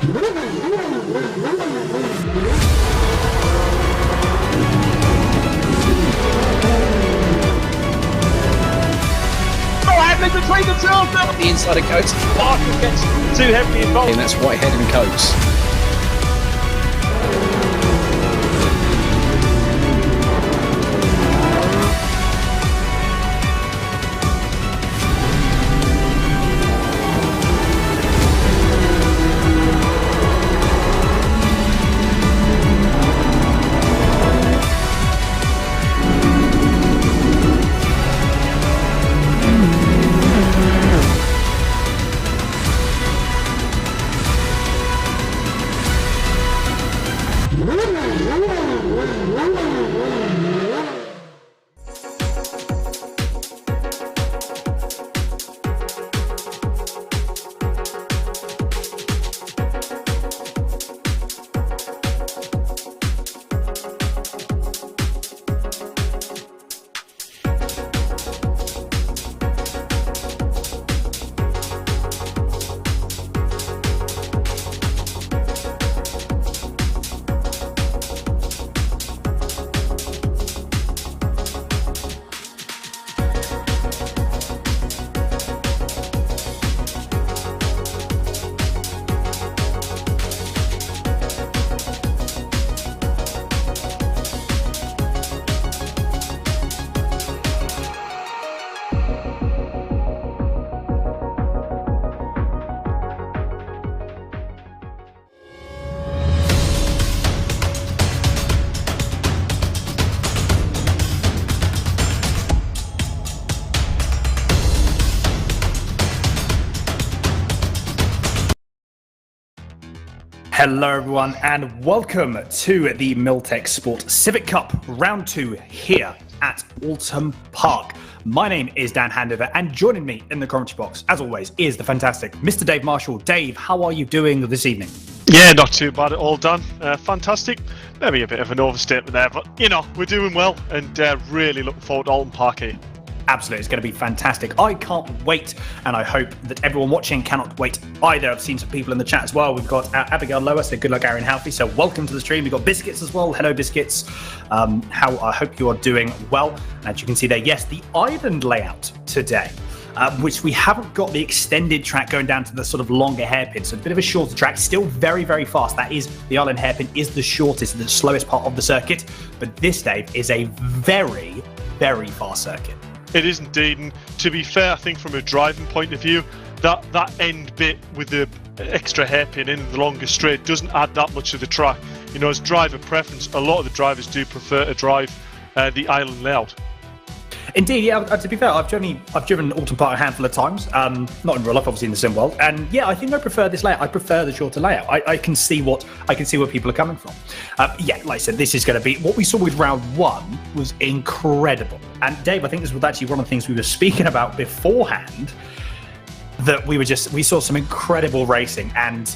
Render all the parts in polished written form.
Between the two of them, the inside of Coates, Parker gets too heavily involved, and that's Whitehead and Coates. Hello everyone and welcome to the Milltek Sport Civic Cup Round 2 here at Oulton Park. My name is Dan Handover and joining me in the commentary box, as always, is the fantastic Mr. Dave Marshall. Dave, how are you doing this evening? Yeah, not too bad at all, Dan. Fantastic. Maybe a bit of an overstatement there, but you know, we're doing well and really looking forward to Oulton Park here. Absolutely, it's going to be fantastic. I can't wait, and I hope that everyone watching cannot wait either. I've seen some people in the chat as well. We've got Abigail Lower, so good luck, Aaron Halfie. So welcome to the stream. We've got Biscuits as well. Hello, Biscuits. How I hope you are doing well. As you can see there, yes, the island layout today, which we haven't got the extended track going down to the sort of longer hairpin. So a bit of a shorter track, still very, very fast. That is, the island hairpin is the shortest, the slowest part of the circuit. But this, Dave, is a very, very fast circuit. It is indeed, and to be fair, I think from a driving point of view, that end bit with the extra hairpin in the longer straight doesn't add that much to the track. You know, as driver preference, a lot of the drivers do prefer to drive the island layout. Indeed, yeah. To be fair, I've driven Oulton Park a handful of times. Not in real life, obviously in the sim world. And yeah, I think I prefer this layout. I prefer the shorter layout. I can see where people are coming from. Yeah, like I said, this is going to be what we saw with round 1 was incredible. And Dave, I think this was actually one of the things we were speaking about beforehand. That we saw some incredible racing, and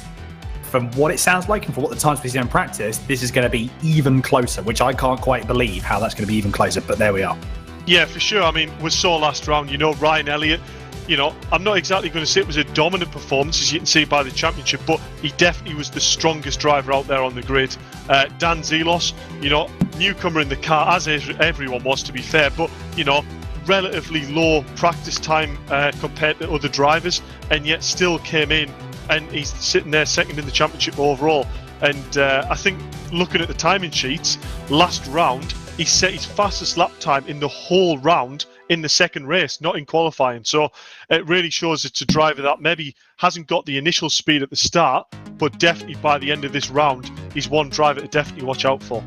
from what it sounds like and from what the times we've seen in practice, this is going to be even closer. Which I can't quite believe how that's going to be even closer. But there we are. Yeah, for sure. I mean, we saw last round, you know, Ryan Elliot, you know, I'm not exactly going to say it was a dominant performance, as you can see by the championship, but he definitely was the strongest driver out there on the grid. Dan Zelos, you know, newcomer in the car, as everyone was, to be fair, but, you know, relatively low practice time compared to other drivers, and yet still came in, and he's sitting there second in the championship overall. And I think looking at the timing sheets, last round, he set his fastest lap time in the whole round in the second race, not in qualifying. So it really shows it's a driver that maybe hasn't got the initial speed at the start, but definitely by the end of this round, he's one driver to definitely watch out for.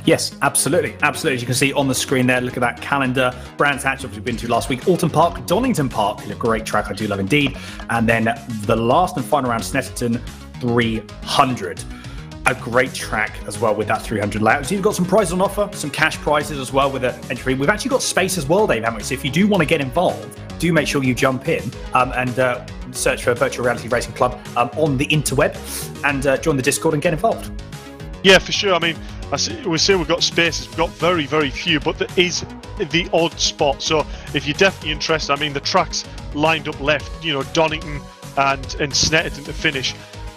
Yes, absolutely. Absolutely. As you can see on the screen there, look at that calendar. Brands Hatch, which we've been to last week. Oulton Park, Donington Park, a great track I do love indeed. And then the last and final round, Snetterton 300. A great track as well with that 300 layout. So you've got some prizes on offer, some cash prizes as well with the entry. We've actually got space as well, Dave, haven't we? So if you do want to get involved, do make sure you jump in and search for Virtual Reality Racing Club on the interweb and join the Discord and get involved. Yeah, for sure. I mean, we say we've got spaces. We've got very, very few, but there is the odd spot. So if you're definitely interested, I mean, the tracks lined up left, you know, Donington and Snetterton to finish.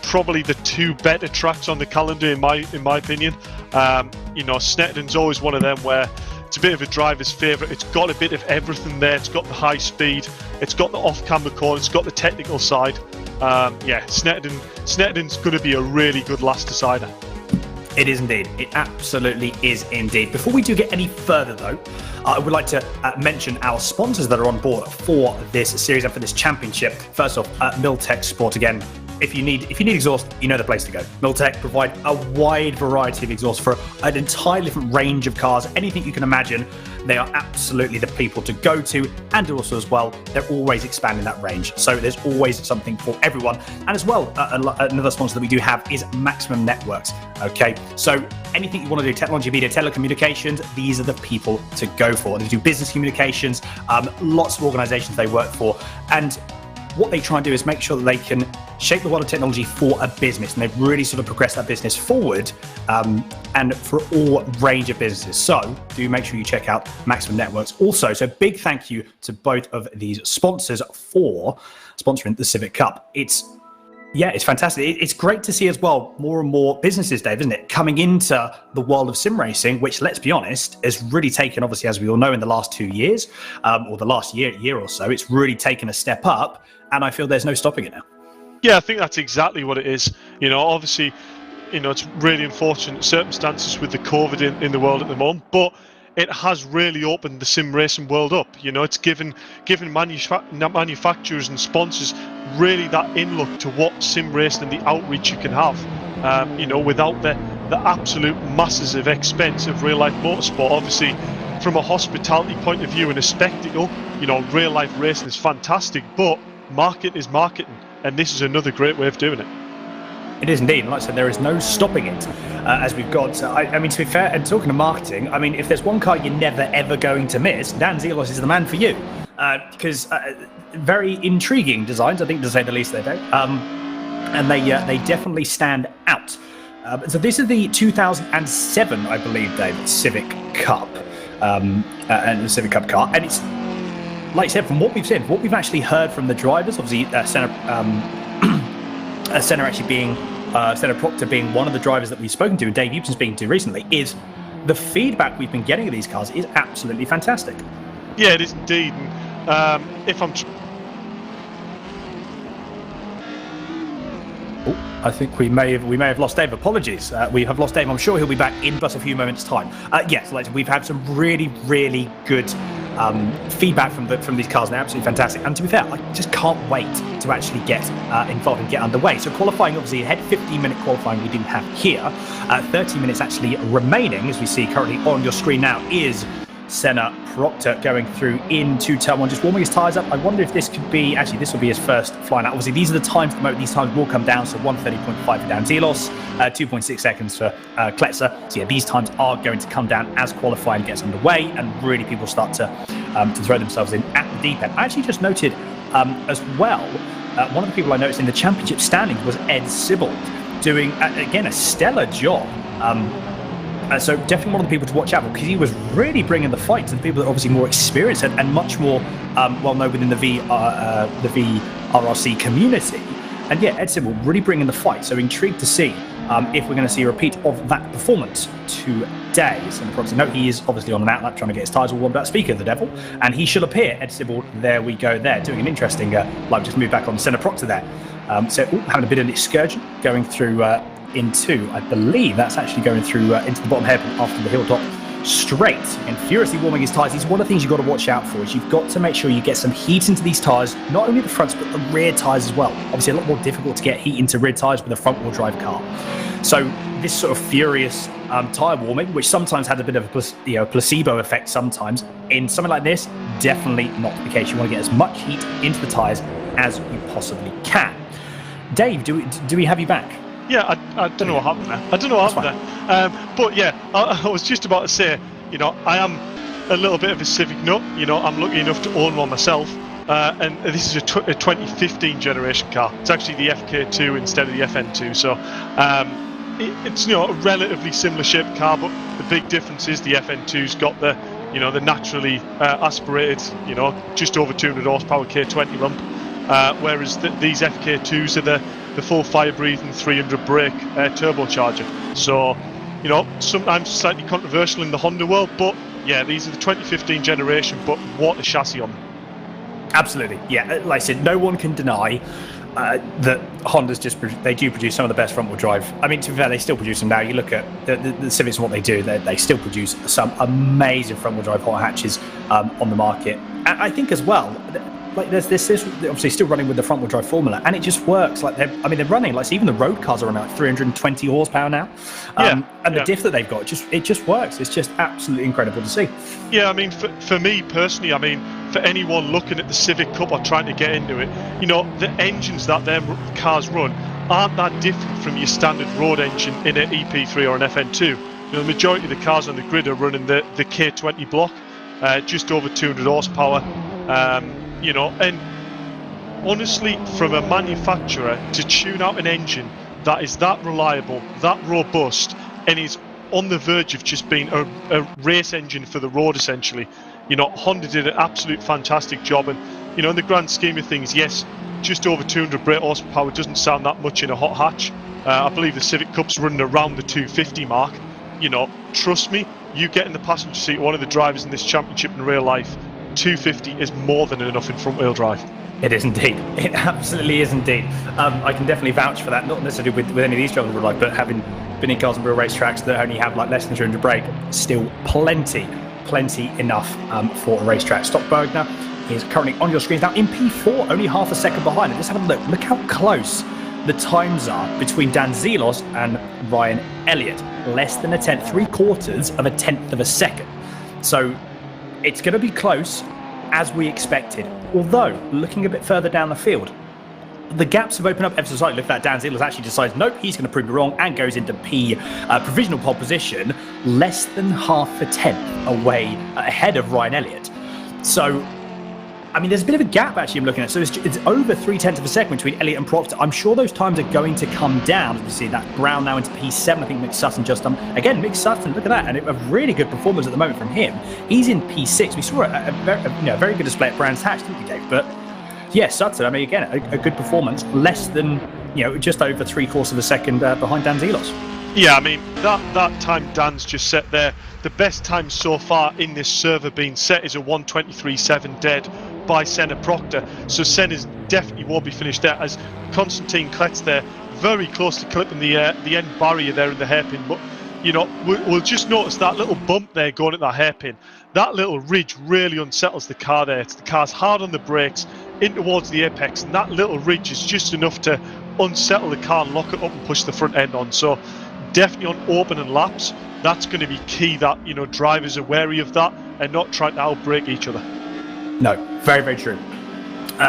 probably the two better tracks on the calendar in my opinion. Snetterton's always one of them where it's a bit of a driver's favourite. It's got a bit of everything there. It's got the high speed, it's got the off-camber corner, it's got the technical side. Snetterton's going to be a really good last decider. It is indeed. It absolutely is indeed. Before we do get any further, though, I would like to mention our sponsors that are on board for this series and for this championship. First off, Milltek Sport again. If you need exhaust, you know the place to go. Milltek provide a wide variety of exhaust for an entirely different range of cars, anything you can imagine. They are absolutely the people to go to, and also as well, they're always expanding that range. So there's always something for everyone. And as well, another sponsor that we do have is Maximum Networks. Okay, so anything you want to do, technology, media, telecommunications, these are the people to go for. They do business communications, lots of organizations they work for, and what they try and do is make sure that they can shape the world of technology for a business, and they've really sort of progressed that business forward, and for all range of businesses. So do make sure you check out Maximum Networks also. So big thank you to both of these sponsors for sponsoring the Civic Cup. It's fantastic. It's great to see as well more and more businesses, Dave, isn't it, coming into the world of sim racing, which, let's be honest, has really taken, obviously, as we all know, in the last 2 years, or the last year or so, it's really taken a step up, and I feel there's no stopping it now. Yeah, I think that's exactly what it is. Obviously, it's really unfortunate circumstances with the COVID in the world at the moment, but it has really opened the sim racing world up. It's given manufacturers and sponsors really that in-look to what sim racing and the outreach you can have, without the absolute masses of expense of real-life motorsport. Obviously, from a hospitality point of view and a spectacle, real-life racing is fantastic, but market is marketing, and this is another great way of doing it. It is indeed. Like I said, there is no stopping it, as we've got. I mean, to be fair, and talking of marketing, I mean, if there's one car you're never, ever going to miss, Dan Zelos is the man for you. Because very intriguing designs, I think, to say the least, they do. And they definitely stand out. So this is the 2007, I believe, Dave, Civic Cup, and the Civic Cup car. And it's, like I said, from what we've seen, what we've actually heard from the drivers, obviously, Senna Proctor being one of the drivers that we've spoken to, and Dave, you've been speaking to recently, is the feedback we've been getting of these cars is absolutely fantastic. Yeah, it is indeed. And, I think we may have lost Dave. Apologies. We have lost Dave. I'm sure he'll be back in but a few moments' time. Yes, we've had some really, really good feedback from these cars. They're absolutely fantastic. And to be fair, I just can't wait to actually get involved and get underway. So qualifying, obviously, ahead 15-minute qualifying we didn't have here. 30 minutes actually remaining, as we see currently on your screen now, is Senna Proctor going through into turn one, just warming his tyres up. I wonder if this could be, actually this will be his first flying out. Obviously these are the times at the moment, these times will come down, so 1:30.5 for Dan Zelos, 2.6 seconds for Kletzer. So yeah, these times are going to come down as qualifying gets underway and really people start to throw themselves in at the deep end. I actually just noted as well, one of the people I noticed in the championship standings was Ed Sibbald, doing, again, a stellar job. So definitely one of the people to watch out for, because he was really bringing the fight to the people that are obviously more experienced and much more well-known within the VRRC community. And yeah, Ed Sibbald really bringing the fight. So intrigued to see if we're going to see a repeat of that performance today. So the note, he is obviously on an outlap trying to get his tyres all warmed up. Speaker of the devil, and he shall appear. Ed Sibbald, there we go there, doing an interesting, just move back on Senna Proctor there. Having a bit of an excursion going through into, I believe that's actually going through into the bottom hairpin after the hilltop straight, and furiously warming his tyres. It's one of the things you've got to watch out for, is you've got to make sure you get some heat into these tyres, not only the fronts but the rear tyres as well. Obviously a lot more difficult to get heat into rear tyres with a front wheel drive car. So this sort of furious tyre warming, which sometimes has a bit of a placebo effect sometimes, in something like this, definitely not the case. You want to get as much heat into the tyres as you possibly can. Dave, do we have you back? Yeah, I don't know what happened there. But yeah, I was just about to say, I am a little bit of a Civic nut. I'm lucky enough to own one myself. And this is a 2015 generation car. It's actually the FK2 instead of the FN2. So it's a relatively similar shaped car, but the big difference is the FN2's got the the naturally aspirated just over 200 horsepower K20 rump, whereas these FK2s are the full fire-breathing 300 brake turbocharger. So, you know, sometimes slightly controversial in the Honda world, but yeah, these are the 2015 generation, but what a chassis on them. Absolutely, yeah. Like I said, no one can deny that Honda's they do produce some of the best front-wheel drive. I mean, to be fair, they still produce them now. You look at the Civics and what they do, they still produce some amazing front-wheel drive hot hatches on the market. And I think as well, like there's this obviously still running with the front-wheel drive formula, and it just works. Like they're running like even the road cars are running like 320 horsepower now, and the diff that they've got it just works. It's just absolutely incredible to see. Yeah, I mean, for me personally, I mean, for anyone looking at the Civic Cup or trying to get into it, you know, the engines that their cars run aren't that different from your standard road engine in an EP3 or an FN2. You know, the majority of the cars on the grid are running the K20 block, just over 200 horsepower. You know, and honestly, from a manufacturer to tune out an engine that is that reliable, that robust, and is on the verge of just being a race engine for the road, essentially, you know, Honda did an absolute fantastic job. And, you know, in the grand scheme of things, yes, just over 200 brake horsepower doesn't sound that much in a hot hatch. I believe the Civic Cup's running around the 250 mark. You know, trust me, you get in the passenger seat, one of the drivers in this championship in real life, 250 is more than enough in front-wheel drive. It is indeed. It absolutely is indeed. I can definitely vouch for that, not necessarily with any of these drivers in real life, but having been in cars and real racetracks that only have like less than 200 brake, still plenty enough for a racetrack. Stockbergner is currently on your screens now in P4, only half a second behind. And just have a look. Look how close the times are between Dan Zelos and Ryan Elliot. Less than a tenth, 3/4 of a tenth of a second. So it's going to be close, as we expected. Although, looking a bit further down the field, the gaps have opened up ever so slightly. Look at that, Dan Zelos actually decides, nope, he's going to prove me wrong, and goes into P provisional pole position, less than half a tenth away ahead of Ryan Elliott. So, I mean, there's a bit of a gap actually I'm looking at. So it's over 0.3 of a second between Elliott and Proctor. I'm sure those times are going to come down. As we see that Brown now into P7. I think Mick Sutton just again, Mick Sutton, look at that. And a really good performance at the moment from him. He's in P6. We saw a very good display at Brands Hatch, didn't we, Dave? But yeah, Sutton, I mean, again, a good performance. Less than, just over 3/4 of a second behind Dan Zelos. Yeah, I mean, that time Dan's just set there, the best time so far in this server being set is a 1:23.7 dead by Senna Proctor. So Senna's definitely won't be finished there, as Konstantin Kletz there, very close to clipping the end barrier there in the hairpin. But, we'll just notice that little bump there going at that hairpin. That little ridge really unsettles the car there. The car's hard on the brakes, in towards the apex, and that little ridge is just enough to unsettle the car and lock it up and push the front end on. So definitely on open and laps, that's going to be key that, drivers are wary of that and not trying to outbrake each other. No, very, very true.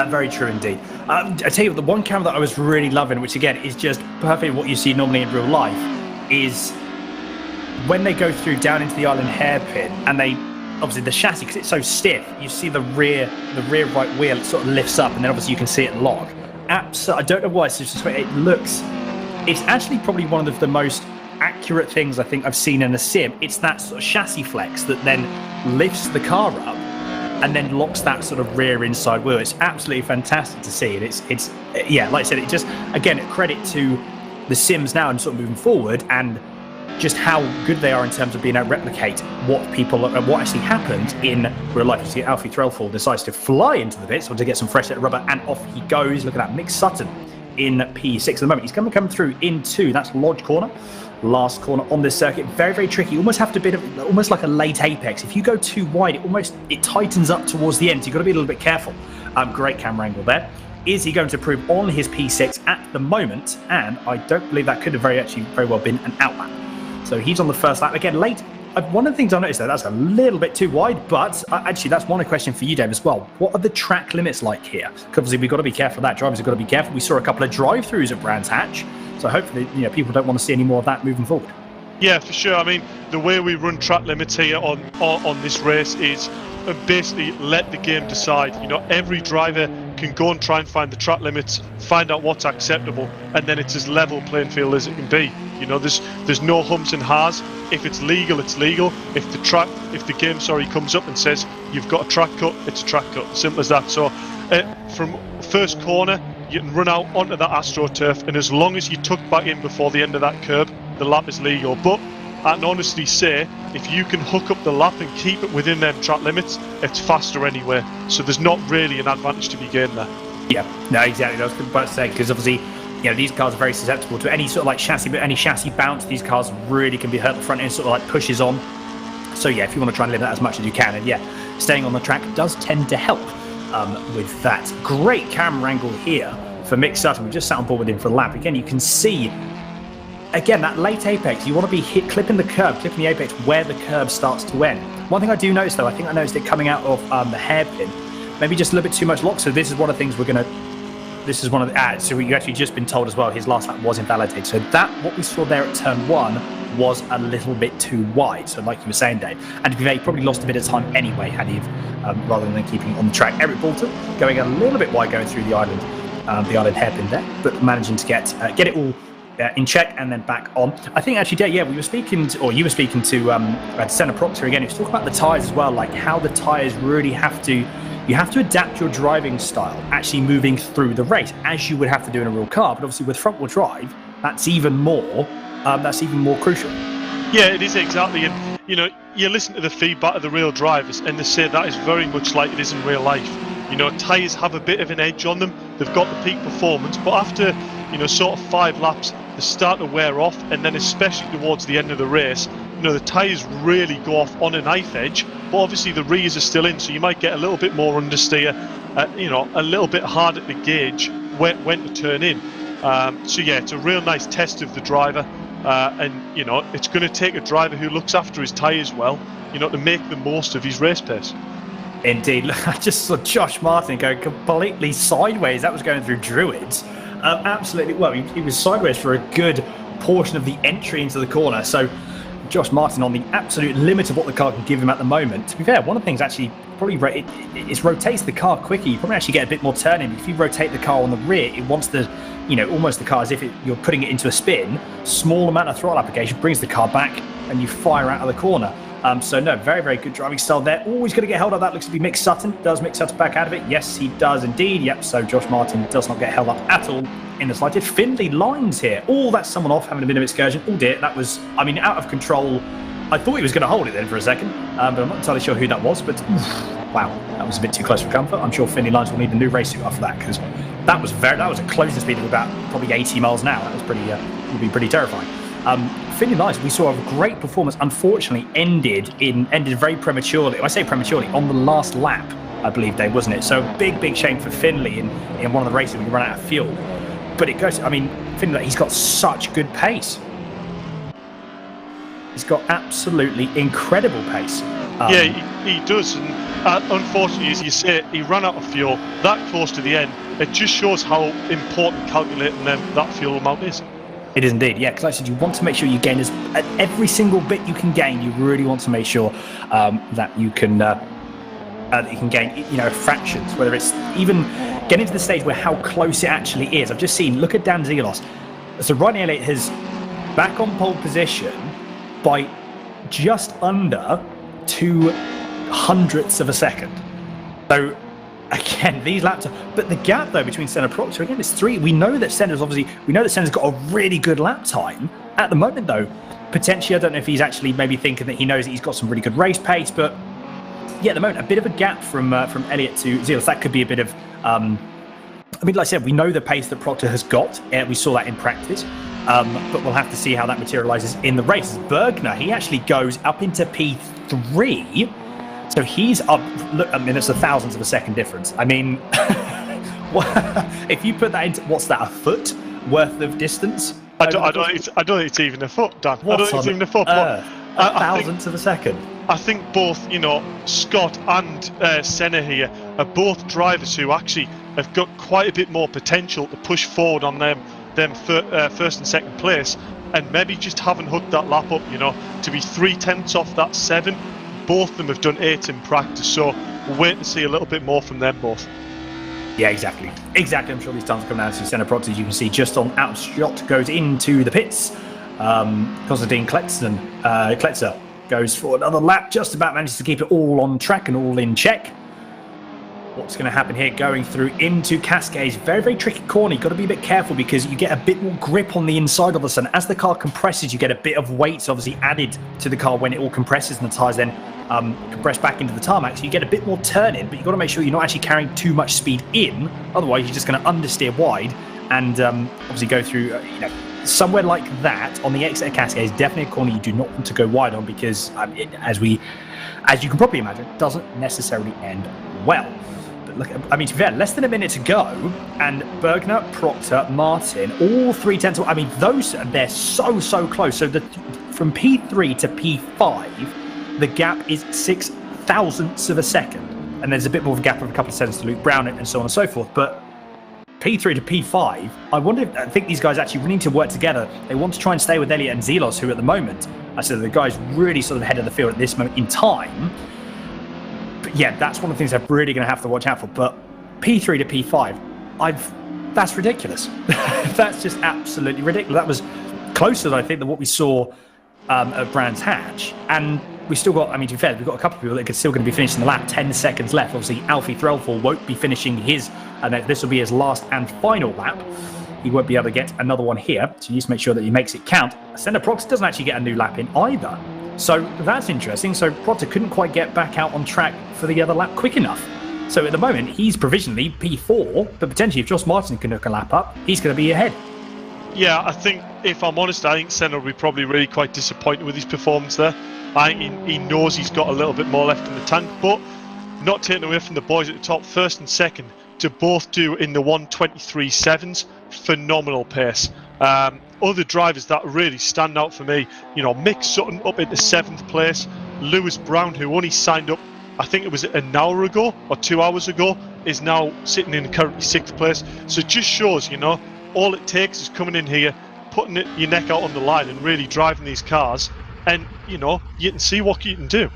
Very true indeed. I tell you what, the one camera that I was really loving, which again is just perfectly what you see normally in real life, is when they go through down into the island hairpin, and they obviously the chassis, because it's so stiff, you see the rear right wheel, it sort of lifts up, and then obviously you can see it lock. I don't know why, it's actually probably one of the most accurate things I think I've seen in a sim. It's that sort of chassis flex that then lifts the car up and then locks that sort of rear inside wheel. It's absolutely fantastic to see. And it's like I said, it just, again, credit to the sims now and sort of moving forward, and just how good they are in terms of being able to replicate what actually happened in real life. You see Alfie Threlfall decides to fly into the pits, or to get some fresh set of rubber, and off he goes. Look at that, Mick Sutton in P6 at the moment. He's going to come through into, that's Lodge Corner. Last corner on this circuit, very, very tricky. You almost have to be almost like a late apex. If you go too wide, it tightens up towards the end. So you've got to be a little bit careful. Great camera angle there. Is he going to prove on his P6 at the moment? And I don't believe that could have very well been an outlap. So he's on the first lap again, late. One of the things I noticed that's a little bit too wide, but actually that's one question for you, Dave, as well. What are the track limits like here? Because obviously we've got to be careful of that. Drivers have got to be careful. We saw a couple of drive-throughs at Brands Hatch. So hopefully, people don't want to see any more of that moving forward. Yeah, for sure. I mean, the way we run track limits here on this race is basically let the game decide. Every driver can go and try and find the track limits, find out what's acceptable, and then it's as level playing field as it can be. There's no humps and ha's. If it's legal, it's legal. If the game comes up and says you've got a track cut, it's a track cut. Simple as that. So from first corner you can run out onto that AstroTurf, and as long as you tuck back in before the end of that curb, the lap is legal. But I can honestly say, if you can hook up the lap and keep it within them track limits, it's faster anyway. So there's not really an advantage to be gained there. Yeah, no, exactly. I was about to say, because obviously, these cars are very susceptible to any sort of like chassis bounce. These cars really can be hurt. The front end sort of like pushes on. So yeah, if you want to try and limit that as much as you can, and yeah, staying on the track does tend to help with that. Great camera angle here for Mick Sutton. We just sat on board with him for a lap. Again, you can see, again, that late apex. You want to be clipping the apex where the curve starts to end. One thing I do notice though, I think I noticed it coming out of the hairpin, maybe just a little bit too much lock. So this is one of the things so you actually just been told as well, his last lap was invalidated. So what we saw there at turn 1 was a little bit too wide. So like you were saying, Dave, and to be fair, he probably lost a bit of time anyway had he, rather than keeping it on the track. Eric Boulton going a little bit wide going through the island hairpin there, but managing to get it all in check and then back on. I think actually, Dave, you were speaking to Senna Proctor again. He was talking about the tyres as well, like how the tyres really you have to adapt your driving style actually moving through the race as you would have to do in a real car. But obviously with front wheel drive, that's even more crucial. Yeah, it is exactly. And you listen to the feedback of the real drivers, and they say that is very much like it is in real life. Tyres have a bit of an edge on them. They've got the peak performance, but after sort of 5 laps, they start to wear off, and then especially towards the end of the race, the tyres really go off on a knife edge, but obviously the rears are still in, so you might get a little bit more understeer, a little bit harder to gauge when to turn in. So yeah, it's a real nice test of the driver, and it's going to take a driver who looks after his tyres well, to make the most of his race pace. Indeed, I just saw Josh Martin go completely sideways. That was going through Druids. Absolutely, well, he was sideways for a good portion of the entry into the corner. So Josh Martin on the absolute limit of what the car can give him at the moment. To be fair, one of the things actually probably it rotates the car quicker. You probably actually get a bit more turning. If you rotate the car on the rear, it wants almost the car as if you're putting it into a spin. Small amount of throttle application brings the car back and you fire out of the corner. So no, very, very good driving style there. Always going to get held up. That looks to be Mick Sutton. Does Mick Sutton back out of it? Yes, he does indeed. Yep, so Josh Martin does not get held up at all in the slightest. Finley Lines here. Oh, that's someone off having a bit of excursion. Oh dear, that was, out of control. I thought he was going to hold it then for a second, but I'm not entirely sure who that was. But wow, that was a bit too close for comfort. I'm sure Finley Lines will need a new race suit after that, because that was a closing speed of about probably 80 miles an hour. That was would be pretty terrifying. Finley Lines, we saw a great performance. Unfortunately, ended very prematurely. I say prematurely on the last lap, I believe, Dave, wasn't it? So big shame for Finley in one of the races when he ran out of fuel. But it goes. Finley, he's got such good pace. He's got absolutely incredible pace. Yeah, he does. And unfortunately, as you say, he ran out of fuel that close to the end. It just shows how important calculating that fuel amount is. It is indeed, yeah, because like I said, you want to make sure you gain every single bit you can gain. You really want to make sure that you can gain, fractions, whether it's even getting to the stage where how close it actually is. I've just seen, look at Dan Zelos. So Ryan Elliot is back on pole position by just under 2/100ths of a second. So again, these laps but the gap though between Senna Proctor again is 3. We know that Senna's got a really good lap time at the moment though. Potentially, I don't know if he's actually maybe thinking that he knows that he's got some really good race pace, but yeah, at the moment a bit of a gap from Elliot to Zelos. That could be a bit of like I said, we know the pace that Proctor has got. We saw that in practice, but we'll have to see how that materializes in the race. Bergner, he actually goes up into P3. So he's up, look, it's a thousandth of a second difference. If you put that into, what's that, a foot worth of distance? I don't think it's even a foot, Dan. I don't think it's even a foot. A thousandth of a second. I think both, Scott and Senna here are both drivers who actually have got quite a bit more potential to push forward on them first and second place, and maybe just haven't hooked that lap up, to be 3/10 off that 7. Both of them have done 8 in practice, so we'll wait to see a little bit more from them both. Yeah, exactly. I'm sure these times will come down to Senna Proctor. As you can see, just on out shot goes into the pits. Konstantin Kletzer goes for another lap, just about manages to keep it all on track and all in check. what's going to happen here going through into Cascades. Very, very tricky corner. You've got to be a bit careful because you get a bit more grip on the inside of the sun. As the car compresses, you get a bit of weight obviously added to the car when it all compresses and the tyres then compress back into the tarmac. So you get a bit more turn in, but you've got to make sure you're not actually carrying too much speed in. Otherwise, you're just going to understeer wide and obviously go through, somewhere like that on the exit of Cascades. Definitely a corner you do not want to go wide on because, as you can probably imagine, doesn't necessarily end well. But look, to be fair, less than a minute to go, and Bergner, Proctor, Martin, all 3/10. They're so close. So from P3 to P5, the gap is 6 thousandths of a second, and there's a bit more of a gap of a couple of seconds to Luke Brown and so on and so forth. But P3 to P5, I think these guys actually need to work together. They want to try and stay with Elliot and Zelos, who at the moment, I said the guys really sort of ahead of the field at this moment in time. But yeah, that's one of the things they're really going to have to watch out for. But P3 to P5, that's ridiculous. That's just absolutely ridiculous. That was closer, I think, than what we saw at Brands Hatch. And we still got, to be fair, we've got a couple of people that are still going to be finishing the lap. 10 seconds left. Obviously, Alfie Threlfall won't be finishing his, and this will be his last and final lap. He won't be able to get another one here, so you just make sure that he makes it count. Senna Proctor doesn't actually get a new lap in either. So that's interesting. So Proctor couldn't quite get back out on track for the other lap quick enough. So at the moment, he's provisionally P4, but potentially if Josh Martin can hook a lap up, he's going to be ahead. Yeah, I think, if I'm honest, I think Senna will be probably really quite disappointed with his performance there. I think he knows he's got a little bit more left in the tank, but not taking away from the boys at the top, first and second, to both do in the 1:23.7s, phenomenal pace. Other drivers that really stand out for me, Mick Sutton up into 7th place, Lewis Brown, who only signed up, I think it was an hour ago or 2 hours ago, is now sitting in currently 6th place. So it just shows, all it takes is coming in here, putting your neck out on the line and really driving these cars. And, you can see what you can do.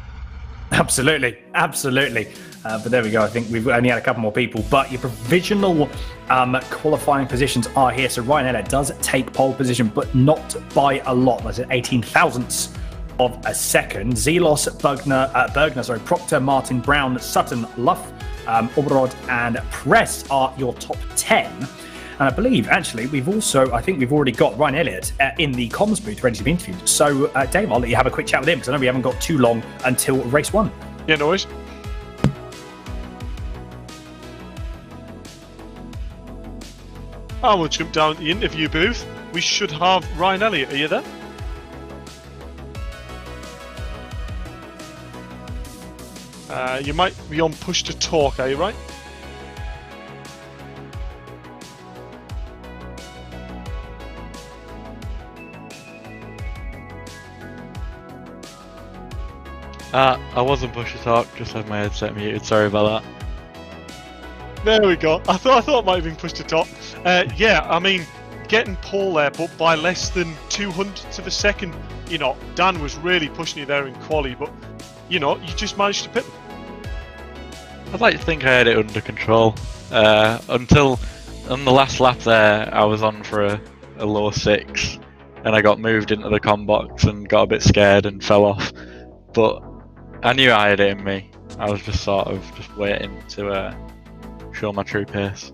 Absolutely. But there we go. I think we've only had a couple more people. But your provisional qualifying positions are here. So Ryan Elliott does take pole position, but not by a lot. That's 18 thousandths of a second. Zelos, Bergner, Proctor, Martin, Brown, Sutton, Luff, Oberod, and Press are your top 10. And I believe, actually, we've already got Ryan Elliott in the comms booth ready to be interviewed. So, Dave, I'll let you have a quick chat with him because I know we haven't got too long until race 1. Yeah, no worries. I will jump down to the interview booth. We should have Ryan Elliott. Are you there? You might be on push to talk, are you right? I wasn't push to talk, just had my headset muted, sorry about that. There we go. I thought it might have been pushed to top. Getting pole there, but by less than 200ths of a second. Dan was really pushing you there in quali, but you just managed to pit them. I'd like to think I had it under control. Until on the last lap there, I was on for a low 6, and I got moved into the com box and got a bit scared and fell off. But I knew I had it in me. I was just sort of waiting to show my true pace.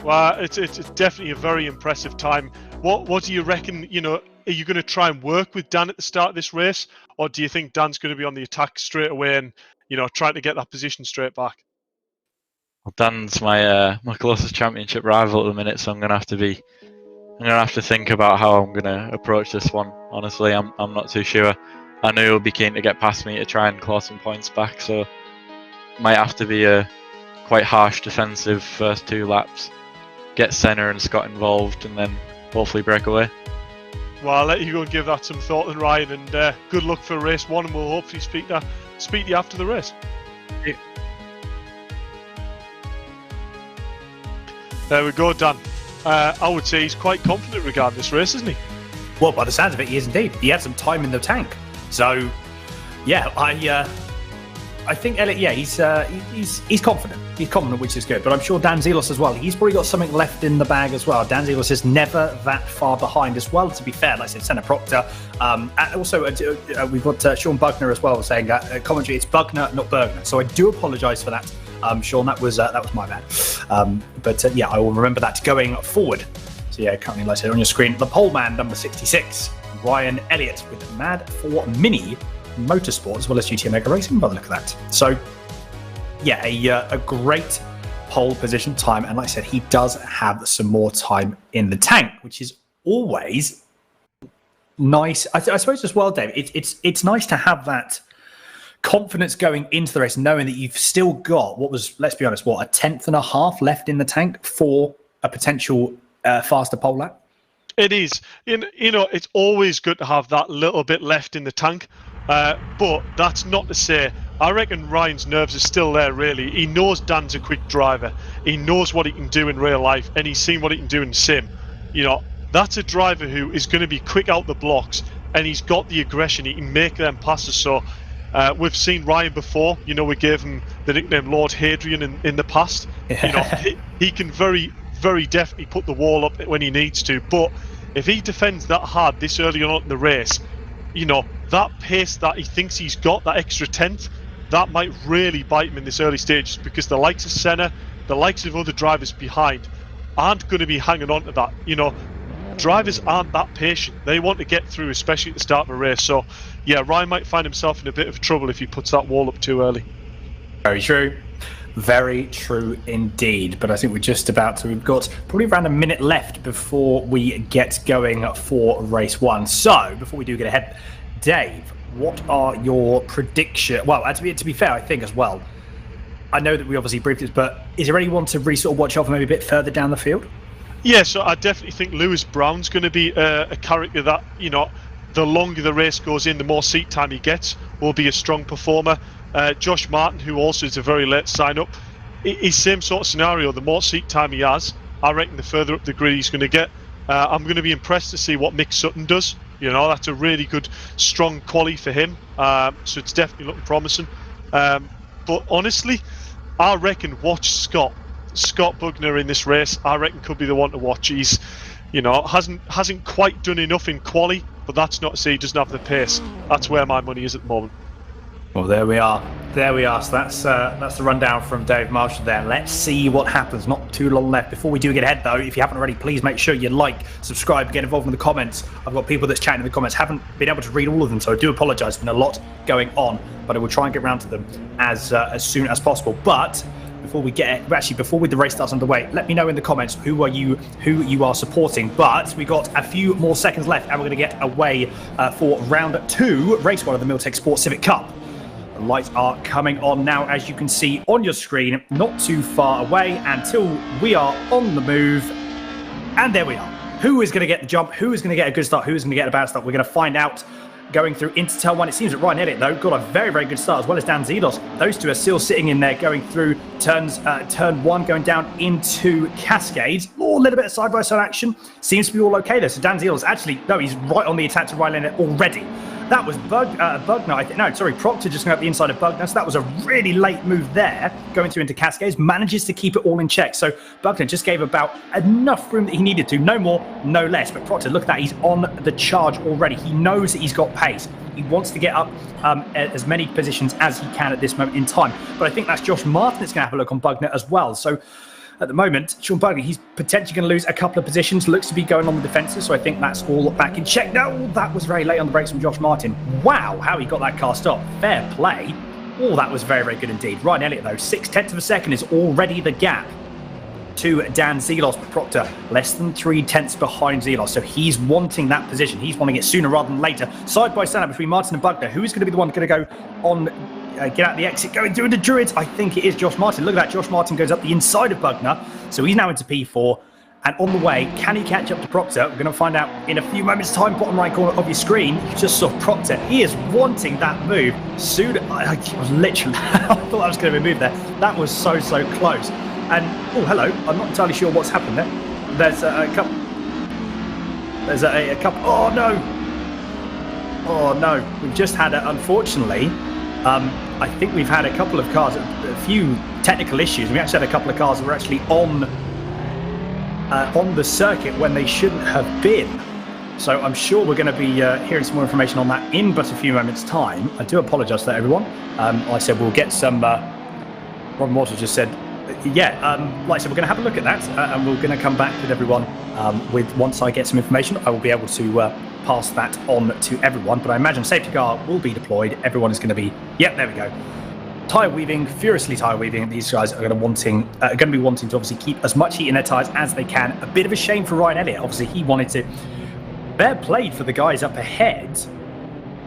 Well, it's definitely a very impressive time. What do you reckon? Are you going to try and work with Dan at the start of this race, or do you think Dan's going to be on the attack straight away and trying to get that position straight back? Well, Dan's my closest championship rival at the minute, so I'm going to have to think about how I'm going to approach this one. Honestly, I'm not too sure. I know he'll be keen to get past me to try and claw some points back, so might have to be a quite harsh defensive first 2 laps. Get Senna and Scott involved, and then hopefully break away. Well, I'll let you go and give that some thought, then, Ryan, and good luck for race 1, and we'll hopefully speak to you after the race. Yeah. There we go, Dan. I would say he's quite confident regarding this race, isn't he? Well, by the sounds of it, he is indeed. He had some time in the tank. So, yeah, I think Elliot, he's confident. He's confident, which is good. But I'm sure Dan Zelos as well. He's probably got something left in the bag as well. Dan Zelos is never that far behind as well, to be fair. Like I said, Senna Proctor. And also, we've got Sean Bugner as well saying that commentary, it's Bugner, not Bergner. So I do apologise for that Sean, that was my bad. But yeah, I will remember that going forward. So yeah, currently, like I said, on your screen, the pole man number 66, Ryan Elliot, with Mad for Mini Motorsport, as well as GT Mega Racing, by the look of that. So yeah, a great pole position time, and like I said, he does have some more time in the tank, which is always nice. I suppose as well, Dave, it's nice to have that confidence going into the race, knowing that you've still got what was, let's be honest, a tenth and a half left in the tank for a potential faster pole lap. It is. It's always good to have that little bit left in the tank, but that's not to say, I reckon Ryan's nerves are still there, really. He knows Dan's a quick driver. He knows what he can do in real life, and he's seen what he can do in sim. That's a driver who is going to be quick out the blocks, and he's got the aggression. He can make them passes. So we've seen Ryan before. We gave him the nickname Lord Hadrian in the past. He can very, very definitely put the wall up when he needs to. But if he defends that hard this early on in the race, that pace that he thinks he's got, that extra tenth, that might really bite him in this early stages, because the likes of Senna, the likes of other drivers behind, aren't going to be hanging on to that. Drivers aren't that patient. They want to get through, especially at the start of a race. So, yeah, Ryan might find himself in a bit of trouble if he puts that wall up too early. Very true. Very true indeed. But I think we're just about to. We've got probably around a minute left before we get going for race one. So, before we do get ahead, Dave, what are your predictions? Well, to be fair, I think as well, I know that we obviously briefed this, but is there anyone to really sort of watch out for maybe a bit further down the field? Yeah, so I definitely think Lewis Brown's going to be a character that, the longer the race goes in, the more seat time he gets, will be a strong performer. Josh Martin, who also is a very late sign-up, is same sort of scenario. The more seat time he has, I reckon the further up the grid he's going to get. I'm going to be impressed to see what Mick Sutton does. That's a really good, strong quali for him. So it's definitely looking promising. But honestly, I reckon watch Scott Bugner in this race. I reckon could be the one to watch. He's, hasn't quite done enough in quali, but that's not to say he doesn't have the pace. That's where my money is at the moment. Well, there we are. So that's the rundown from Dave Marshall there. Let's see what happens. Not too long left. Before we do get ahead, though, if you haven't already, please make sure you like, subscribe, get involved in the comments. I've got people that's chatting in the comments. Haven't been able to read all of them, so I do apologise. There's been a lot going on, but I will try and get around to them as soon as possible. But before the race starts underway, let me know in the comments who you are supporting. But we got a few more seconds left, and we're going to get away for round 2, race 1 of the Milltek Sport Civic Cup. The lights are coming on now, as you can see on your screen, not too far away until we are on the move. And there we are. Who is going to get the jump? Who is going to get a good start? Who is going to get a bad start? We're going to find out going through into turn 1. It seems that Ryan Elliot, though, got a very, very good start, as well as Dan Zelos. Those two are still sitting in there, going through turn 1, going down into Cascades. Oh, a little bit of side-by-side action. Seems to be all okay there. So Dan Zelos, actually, no, he's right on the attack to Ryan Elliot already. That was Proctor just going up the inside of Bugner. So that was a really late move there, going through into Cascades. Manages to keep it all in check. So Bugner just gave about enough room that he needed to. No more, no less. But Proctor, look at that. He's on the charge already. He knows that he's got pace. He wants to get up as many positions as he can at this moment in time. But I think that's Josh Martin that's going to have a look on Bugner as well. So at the moment, Sean Bugner, he's potentially going to lose a couple of positions. Looks to be going on the defences, so I think that's all back in check. No, that was very late on the brakes from Josh Martin. Wow, how he got that car stopped. Fair play. Oh, that was very, very good indeed. Ryan Elliot, though, 0.6 of a second is already the gap to Dan Zelos. Proctor, less than 0.3 behind Zelos, so he's wanting that position. He's wanting it sooner rather than later. Side by side between Martin and Bugner. Who is going to be the one going to go on... get out the exit, going through the Druids? I think it is Josh Martin. Look at that. Josh Martin goes up the inside of Bugner. So he's now into P4. And on the way, can he catch up to Proctor? We're going to find out in a few moments' time. Bottom right corner of your screen, you just saw Proctor. He is wanting that move. Soon, I was literally, I thought I was going to be moved there. That was so close. And, oh, hello. I'm not entirely sure what's happened there. There's a couple. There's a couple. Oh, no. Oh, no. We've just had, unfortunately... I think we've had a couple of cars, a few technical issues. We actually had a couple of cars that were actually on the circuit when they shouldn't have been. So I'm sure we're going to be hearing some more information on that in but a few moments' time. I do apologise to everyone. Like I said, we'll get some Ron Waters just said, yeah, like I said, we're going to have a look at that, and we're going to come back with everyone with once I get some information. I will be able to pass that on to everyone, but I imagine safety car will be deployed. Everyone is going to be, yep, there we go. Tyre weaving, furiously tyre weaving. These guys are going to be wanting to obviously keep as much heat in their tyres as they can. A bit of a shame for Ryan Elliott. Obviously, he wanted to. Fair played for the guys up ahead.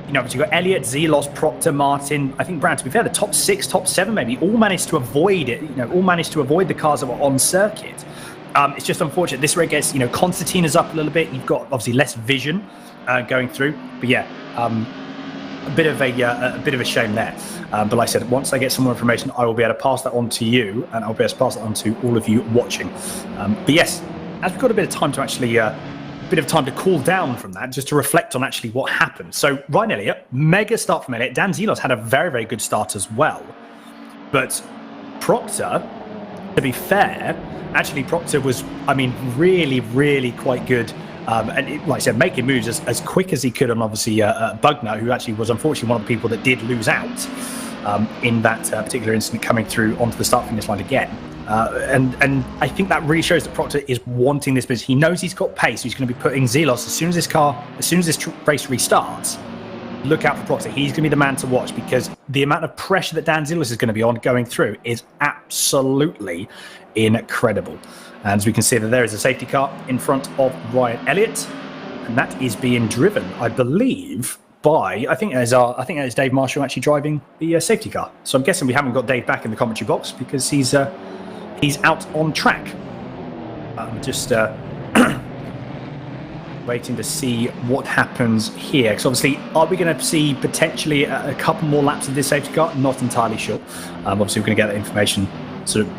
You know, but you've got Elliot, Zelos, Proctor, Martin. I think, Brad, to be fair, the top 6, top 7 maybe, all managed to avoid it. You know, all managed to avoid the cars that were on circuit. It's just unfortunate. This rig gets, you know, Constantine is up a little bit. You've got obviously less vision going through. But yeah, a bit of a shame there. But like I said, once I get some more information, I will be able to pass that on to you, and I'll be able to pass that on to all of you watching. But yes, as we've got a bit of time to actually. Bit of time to cool down from that, just to reflect on actually what happened. So Ryan Elliott, mega start from Elliott. Dan Zelos had a very, very good start as well. But Proctor, to be fair, actually Proctor was, I mean, really, really quite good. And like I said, making moves as quick as he could on obviously Bugner, who actually was unfortunately one of the people that did lose out in that particular incident, coming through onto the start finish line again. And I think that really shows that Proctor is wanting this business. He knows he's got pace. He's going to be putting Zelos as soon as this race restarts. Look out for Proctor. He's going to be the man to watch, because the amount of pressure that Dan Zelos is going to be on going through is absolutely incredible. And as we can see, that there is a safety car in front of Ryan Elliott, and that is being driven, I believe, by I think that is Dave Marshall actually driving the safety car. So I'm guessing we haven't got Dave back in the commentary box because he's out on track. I'm just waiting to see what happens here. Because obviously, are we going to see potentially a couple more laps of this safety car? Not entirely sure. Obviously, we're going to get that information sort of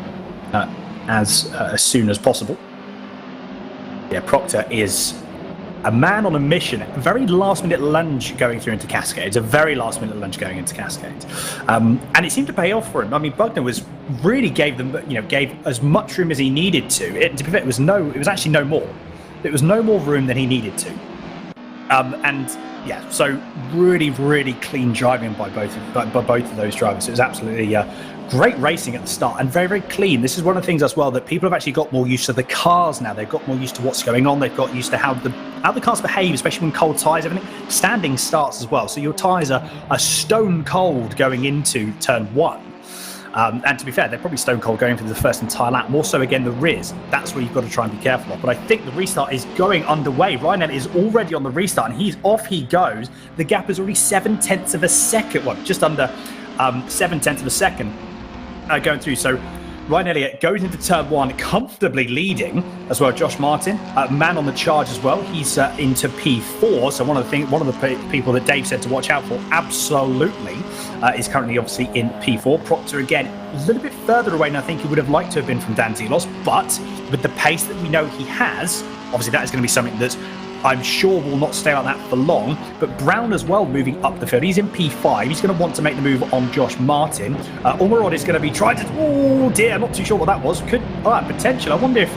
as soon as possible. Yeah, Proctor is a man on a mission. A very last-minute lunge going through into Cascades. A very last-minute lunge going into Cascades, and it seemed to pay off for him. I mean, Bugner gave as much room as he needed to. To be fair, it was actually no more. It was no more room than he needed to. And yeah, so really, really clean driving by both of those drivers. It was absolutely great racing at the start, and very, very clean. This is one of the things as well that people have actually got more used to the cars now. They've got more used to what's going on. They've got used to how the cars behave, especially when cold tyres, everything. Standing starts as well, so your tyres are stone cold going into turn 1. And to be fair, they're probably stone cold going through the first entire lap. More so again, the Riz. That's where you've got to try and be careful of. But I think the restart is going underway. Ryan Elliott is already on the restart, and he's off he goes. The gap is already 7/10 of a second. Well, just under 7/10 of a second going through. So Ryan Elliott goes into turn 1 comfortably leading as well. Josh Martin, man on the charge as well. He's into P4. So one of the people that Dave said to watch out for, absolutely, is currently obviously in P4. Proctor again a little bit further away than I think he would have liked to have been from Dan Zelos, but with the pace that we know he has, obviously that is going to be something that I'm sure will not stay like that for long. But Brown as well moving up the field. He's in P5. He's going to want to make the move on Josh Martin. Ormerod is going to be trying to... Oh dear, I'm not too sure what that was. Potential. I wonder if...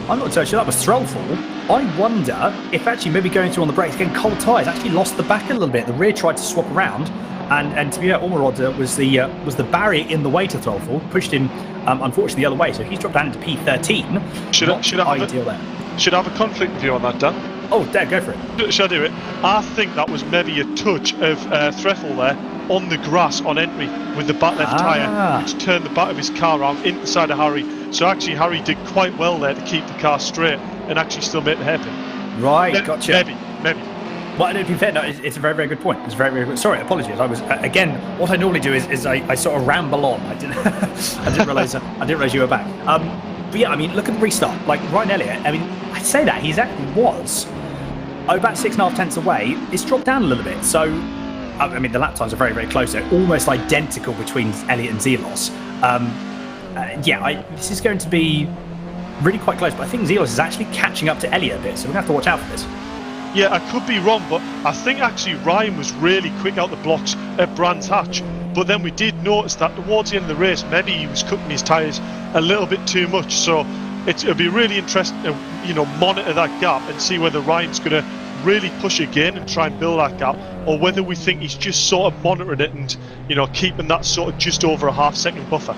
I'm not too sure that was Threllfall. I wonder if actually maybe going through on the brakes, getting cold tyres, actually lost the back a little bit. The rear tried to swap around. And to be fair, Ormerod was the barrier in the way to Threllfall. Pushed him, unfortunately, the other way. So he's dropped down into P13. Should I have a conflict with you on that, Dan? Oh, Dad, go for it. Shall I do it? I think that was maybe a touch of Threffel there on the grass on entry with the back left tyre, which turned the back of his car around into the side of Harry. So actually, Harry did quite well there to keep the car straight and actually still make the hairpin. Right, gotcha. Maybe. Well, to be fair, no, it's a very, very good point. It's very, very good. Sorry, apologies. I was again. What I normally do is I sort of ramble on. I didn't realize you were back. But yeah, I mean, look at the restart. Like Ryan Elliott. I mean, I say that he's actually was about 6.5 tenths away. It's dropped down a little bit. So, I mean, the lap times are very, very close. They're almost identical between Elliott and Zelos. This is going to be really quite close. But I think Zelos is actually catching up to Elliott a bit. So we're going to have to watch out for this. Yeah, I could be wrong, but I think actually Ryan was really quick out the blocks at Brands Hatch. But then we did notice that towards the end of the race, maybe he was cooking his tyres a little bit too much. So it'll be really interesting to monitor that gap and see whether Ryan's going to really push again and try and build that gap, or whether we think he's just sort of monitoring it and keeping that sort of just over a half-second buffer.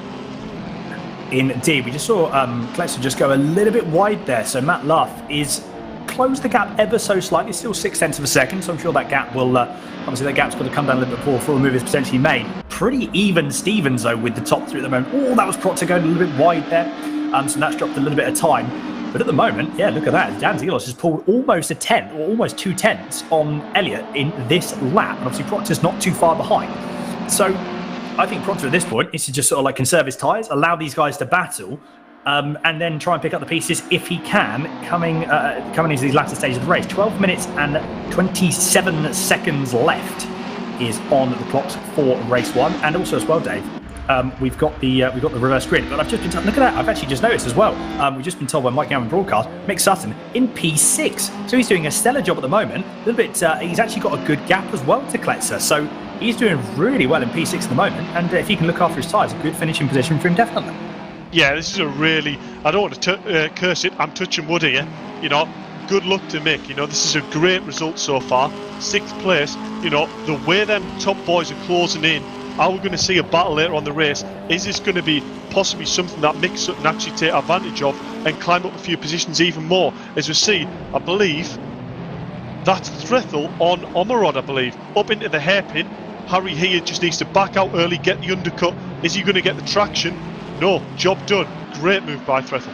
Indeed, we just saw Klexter just go a little bit wide there. So Matt Luff is closed the gap ever so slightly, still 0.6 of a second. So I'm sure that gap will, obviously that gap's got to come down a little bit before the move is potentially made. Pretty even Stevens though with the top three at the moment. Oh, that was Proctor going a little bit wide there. So that's dropped a little bit of time. But at the moment, yeah, look at that. Dan Zelos has pulled almost a 10 or almost 2 tenths on Elliot in this lap. And obviously Proctor's not too far behind. So I think Proctor at this point is to just sort of like conserve his tyres, allow these guys to battle, and then try and pick up the pieces if he can coming into these latter stages of the race. 12 minutes and 27 seconds left is on the clocks for race 1. And also as well, Dave, we've got the reverse grid. But I've just been told, look at that, I've actually just noticed as well. We've just been told by Mike Gowan broadcast, Mick Sutton in P6. So he's doing a stellar job at the moment. A little bit, he's actually got a good gap as well to Klexter. So he's doing really well in P6 at the moment, and if he can look after his tyres, a good finishing position for him, definitely. Yeah, this is a really, I don't want to curse it, I'm touching wood here, you know, good luck to Mick, you know, this is a great result so far, 6th place, you know, the way them top boys are closing in, are we going to see a battle later on the race? Is this going to be possibly something that Mick Sutton actually take advantage of and climb up a few positions even more? As we see, I believe, that's Threthel on Omerod, I believe, up into the hairpin. Harry here just needs to back out early, get the undercut. Is he going to get the traction? No, job done. Great move by Threthel.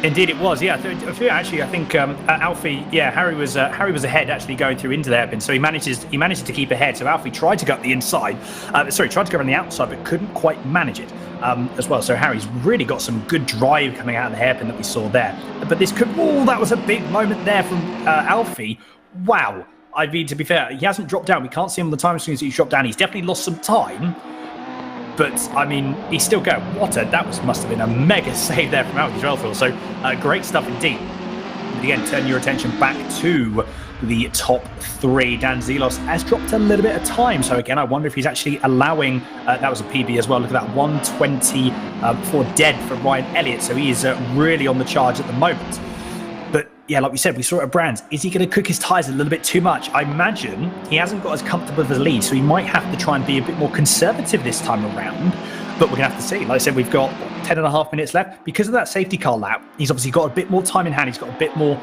Indeed, it was. Yeah, actually, I think Alfie. Yeah, Harry was ahead actually going through into the hairpin, so he manages to keep ahead. So Alfie tried to go up the inside. Tried to go on the outside, but couldn't quite manage it as well. So Harry's really got some good drive coming out of the hairpin that we saw there. But this could. Oh, that was a big moment there from Alfie. Wow. I mean, to be fair, he hasn't dropped down. We can't see him on the time screens that he's dropped down. He's definitely lost some time. But, I mean, he's still going. Must have been a mega save there from Alfie Drellfield. So, great stuff indeed. And again, turn your attention back to the top 3. Dan Zelos has dropped a little bit of time. So, again, I wonder if he's actually allowing... that was a PB as well. Look at that, 120 for dead for Ryan Elliott. So, he is really on the charge at the moment. But yeah, like we said, we saw it at Brands. Is he going to cook his tyres a little bit too much? I imagine he hasn't got as comfortable of a lead, so he might have to try and be a bit more conservative this time around. But we're going to have to see. Like I said, we've got 10.5 minutes left. Because of that safety car lap, he's obviously got a bit more time in hand. He's got a bit more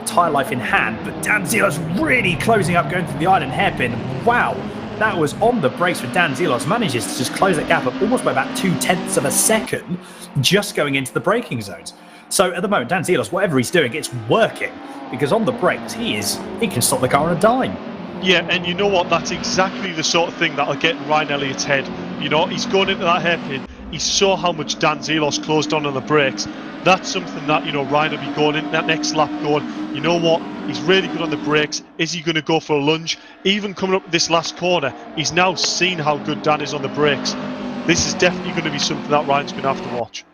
tyre life in hand. But Dan Zelos really closing up, going through the island hairpin. Wow. That was on the brakes for Dan Zelos. Manages to just close that gap up almost by about 0.2 of a second, just going into the braking zones. So at the moment, Dan Zelos, whatever he's doing, it's working, because on the brakes, he can stop the car on a dime. Yeah, and you know what? That's exactly the sort of thing that'll get in Ryan Elliott's head. You know, he's going into that hairpin. He saw how much Dan Zelos closed on the brakes. That's something that, you know, Ryan will be going in that next lap going, you know what? He's really good on the brakes. Is he going to go for a lunge? Even coming up this last corner, he's now seen how good Dan is on the brakes. This is definitely going to be something that Ryan's going to have to watch.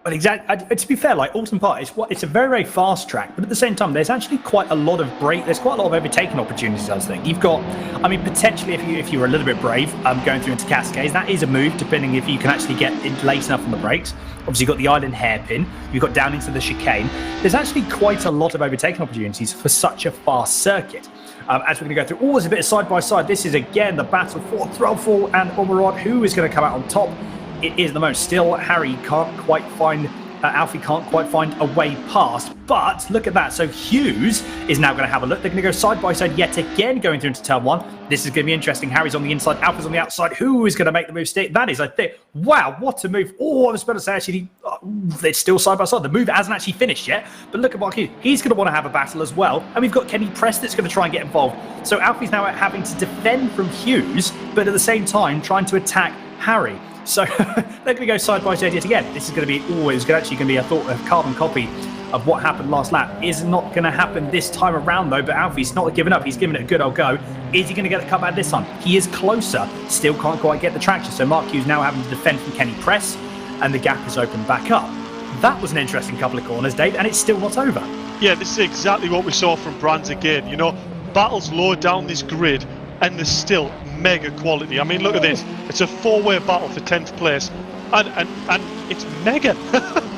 But exactly, to be fair, like Oulton Park, it's a very, very fast track, but at the same time, there's actually quite a lot of there's quite a lot of overtaking opportunities, I think. You've got, I mean, potentially if you were a little bit brave, going through into Cascades, that is a move, depending if you can actually get in late enough on the brakes. Obviously, you've got the island hairpin, you've got down into the chicane. There's actually quite a lot of overtaking opportunities for such a fast circuit. As we're going to go through, there's a bit of side-by-side. This is, again, the battle for Threlfall and Omerod. Who is going to come out on top? It is the most. Still, Harry can't quite find, Alfie can't quite find a way past. But look at that. So Hughes is now going to have a look. They're going to go side by side yet again, going through into turn 1. This is going to be interesting. Harry's on the inside, Alfie's on the outside. Who is going to make the move stick? That is, I think, wow, what a move. Oh, I was about to say, actually, it's still side by side. The move hasn't actually finished yet. But look at Mark Hughes. He's going to want to have a battle as well. And we've got Kenny Press that's going to try and get involved. So Alfie's now having to defend from Hughes, but at the same time, trying to attack Harry. So they're going to go side by side yet again. This is going to be actually going to be a carbon copy of what happened last lap. Is not going to happen this time around though, but Alfie's not giving up. He's giving it a good old go. Is he going to get the cut back this time? He is closer. Still can't quite get the traction. So Mark Hughes now having to defend from Kenny Press, and the gap is opened back up. That was an interesting couple of corners, Dave, and it's still not over. Yeah, this is exactly what we saw from Brands again. You know, battles lower down this grid, and there's still mega quality. I mean, look at this. It's a 4-way battle for 10th place, and it's mega.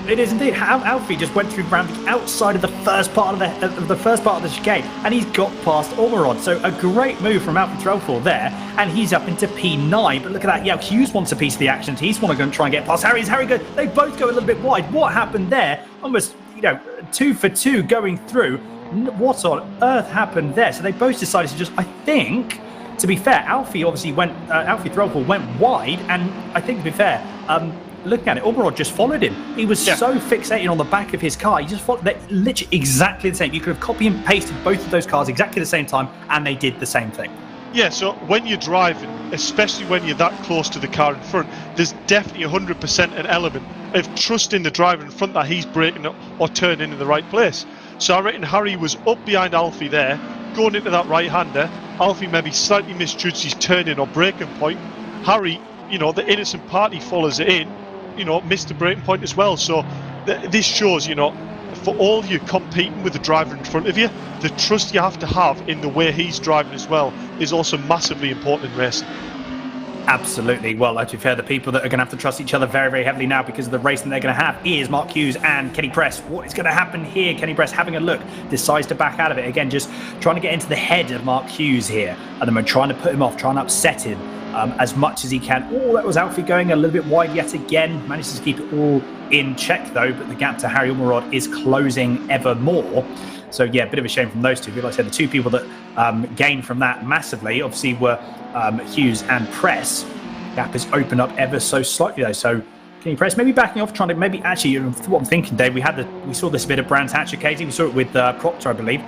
It is indeed. Alfie just went through around the outside of the first part of the chicane, and he's got past Ormerod. So a great move from Alfie Threlfall there, and he's up into P9. But look at that. Yeah, Hughes wants a piece of the action. He's want to go and try and get past Harry. Is Harry good? They both go a little bit wide. What happened there? Almost, 2 for 2 going through. What on earth happened there? So they both decided to just, I think, to be fair, Alfie Threlfall went wide, and I think, to be fair, looking at it, Ormerod just followed him. He was so fixated on the back of his car. He just followed. They're literally exactly the same. You could have copy and pasted both of those cars exactly the same time, and they did the same thing. Yeah, so when you're driving, especially when you're that close to the car in front, there's definitely 100% an element of trusting the driver in front that he's braking or turning in the right place. So I reckon Harry was up behind Alfie there, going into that right-hander. Alfie maybe slightly misjudged his turning or braking point. Harry, the innocent party follows it in, missed the braking point as well. So this shows, for all you competing with the driver in front of you, the trust you have to have in the way he's driving as well is also massively important in racing. Absolutely. Well, to be fair, the people that are going to have to trust each other very, very heavily now because of the racing they're going to have is Mark Hughes and Kenny Press. What is going to happen here? Kenny Press having a look, decides to back out of it. Again, just trying to get into the head of Mark Hughes here. At the moment, trying to put him off, trying to upset him as much as he can. Oh, that was Alfie going a little bit wide yet again. Manages to keep it all in check, though, but the gap to Harry Ormerod is closing ever more. So, yeah, a bit of a shame from those two. Like I said, the two people that gained from that massively, obviously, were Hughes and Press. Gap has opened up ever so slightly, though. So, Kenny Press maybe backing off, trying to maybe actually, what I'm thinking, Dave, we saw this bit of Brands Hatch occasionally. We saw it with Proctor, I believe,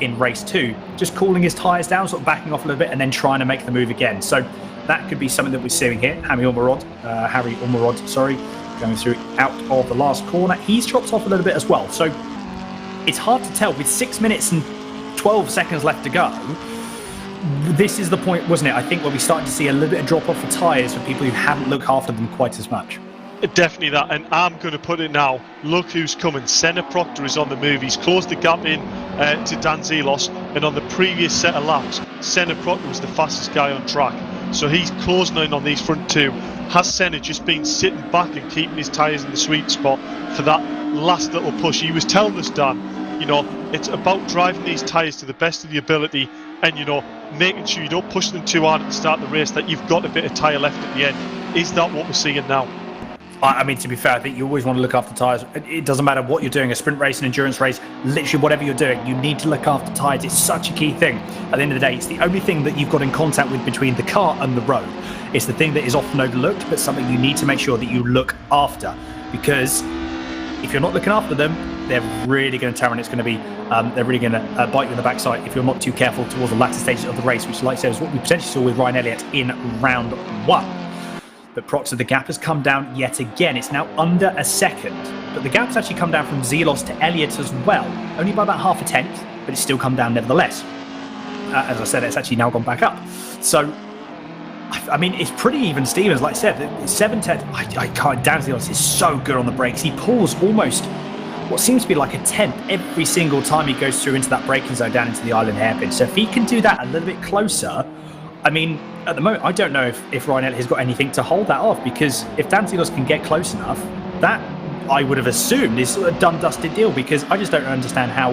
in race 2. Just cooling his tyres down, sort of backing off a little bit, and then trying to make the move again. So, that could be something that we're seeing here. Harry Ormerod, going through out of the last corner. He's dropped off a little bit as well. So, it's hard to tell. With 6 minutes and 12 seconds left to go, this is the point, wasn't it? I think where we started to see a little bit of drop off for tyres for people who haven't looked after them quite as much. Definitely that, and I'm going to put it now. Look who's coming. Senna Proctor is on the move. He's closed the gap in to Dan Zelos, and on the previous set of laps, Senna Proctor was the fastest guy on track. So he's closing in on these front two. Has Senna just been sitting back and keeping his tyres in the sweet spot for that last little push? He was telling us, Dan, it's about driving these tyres to the best of the ability and, making sure you don't push them too hard at the start of the race, that you've got a bit of tyre left at the end. Is that what we're seeing now? I mean, to be fair, I think you always want to look after tyres. It doesn't matter what you're doing, a sprint race, an endurance race, literally whatever you're doing, you need to look after tyres. It's such a key thing. At the end of the day, it's the only thing that you've got in contact with between the car and the road. It's the thing that is often overlooked, but something you need to make sure that you look after. Because if you're not looking after them, they're really going to tear, and it's going to be, they're really going to bite you in the backside if you're not too careful towards the latter stages of the race, which, like I said, is what we potentially saw with Ryan Elliott in round 1. But Proctor, the gap has come down yet again. It's now under a second. But the gap's actually come down from Zelos to Elliot as well. Only by about half a tenth, but it's still come down nevertheless. As I said, it's actually now gone back up. So, I mean, it's pretty even Stevens. Like I said, 7 tenths. I can't. Dan Zelos is so good on the brakes. He pulls almost what seems to be like a tenth every single time he goes through into that braking zone down into the island hairpin. So if he can do that a little bit closer, I mean, at the moment, I don't know if Ryan Elliott has got anything to hold that off, because if Dan Zelos can get close enough, that I would have assumed is a done dusted deal, because I just don't understand how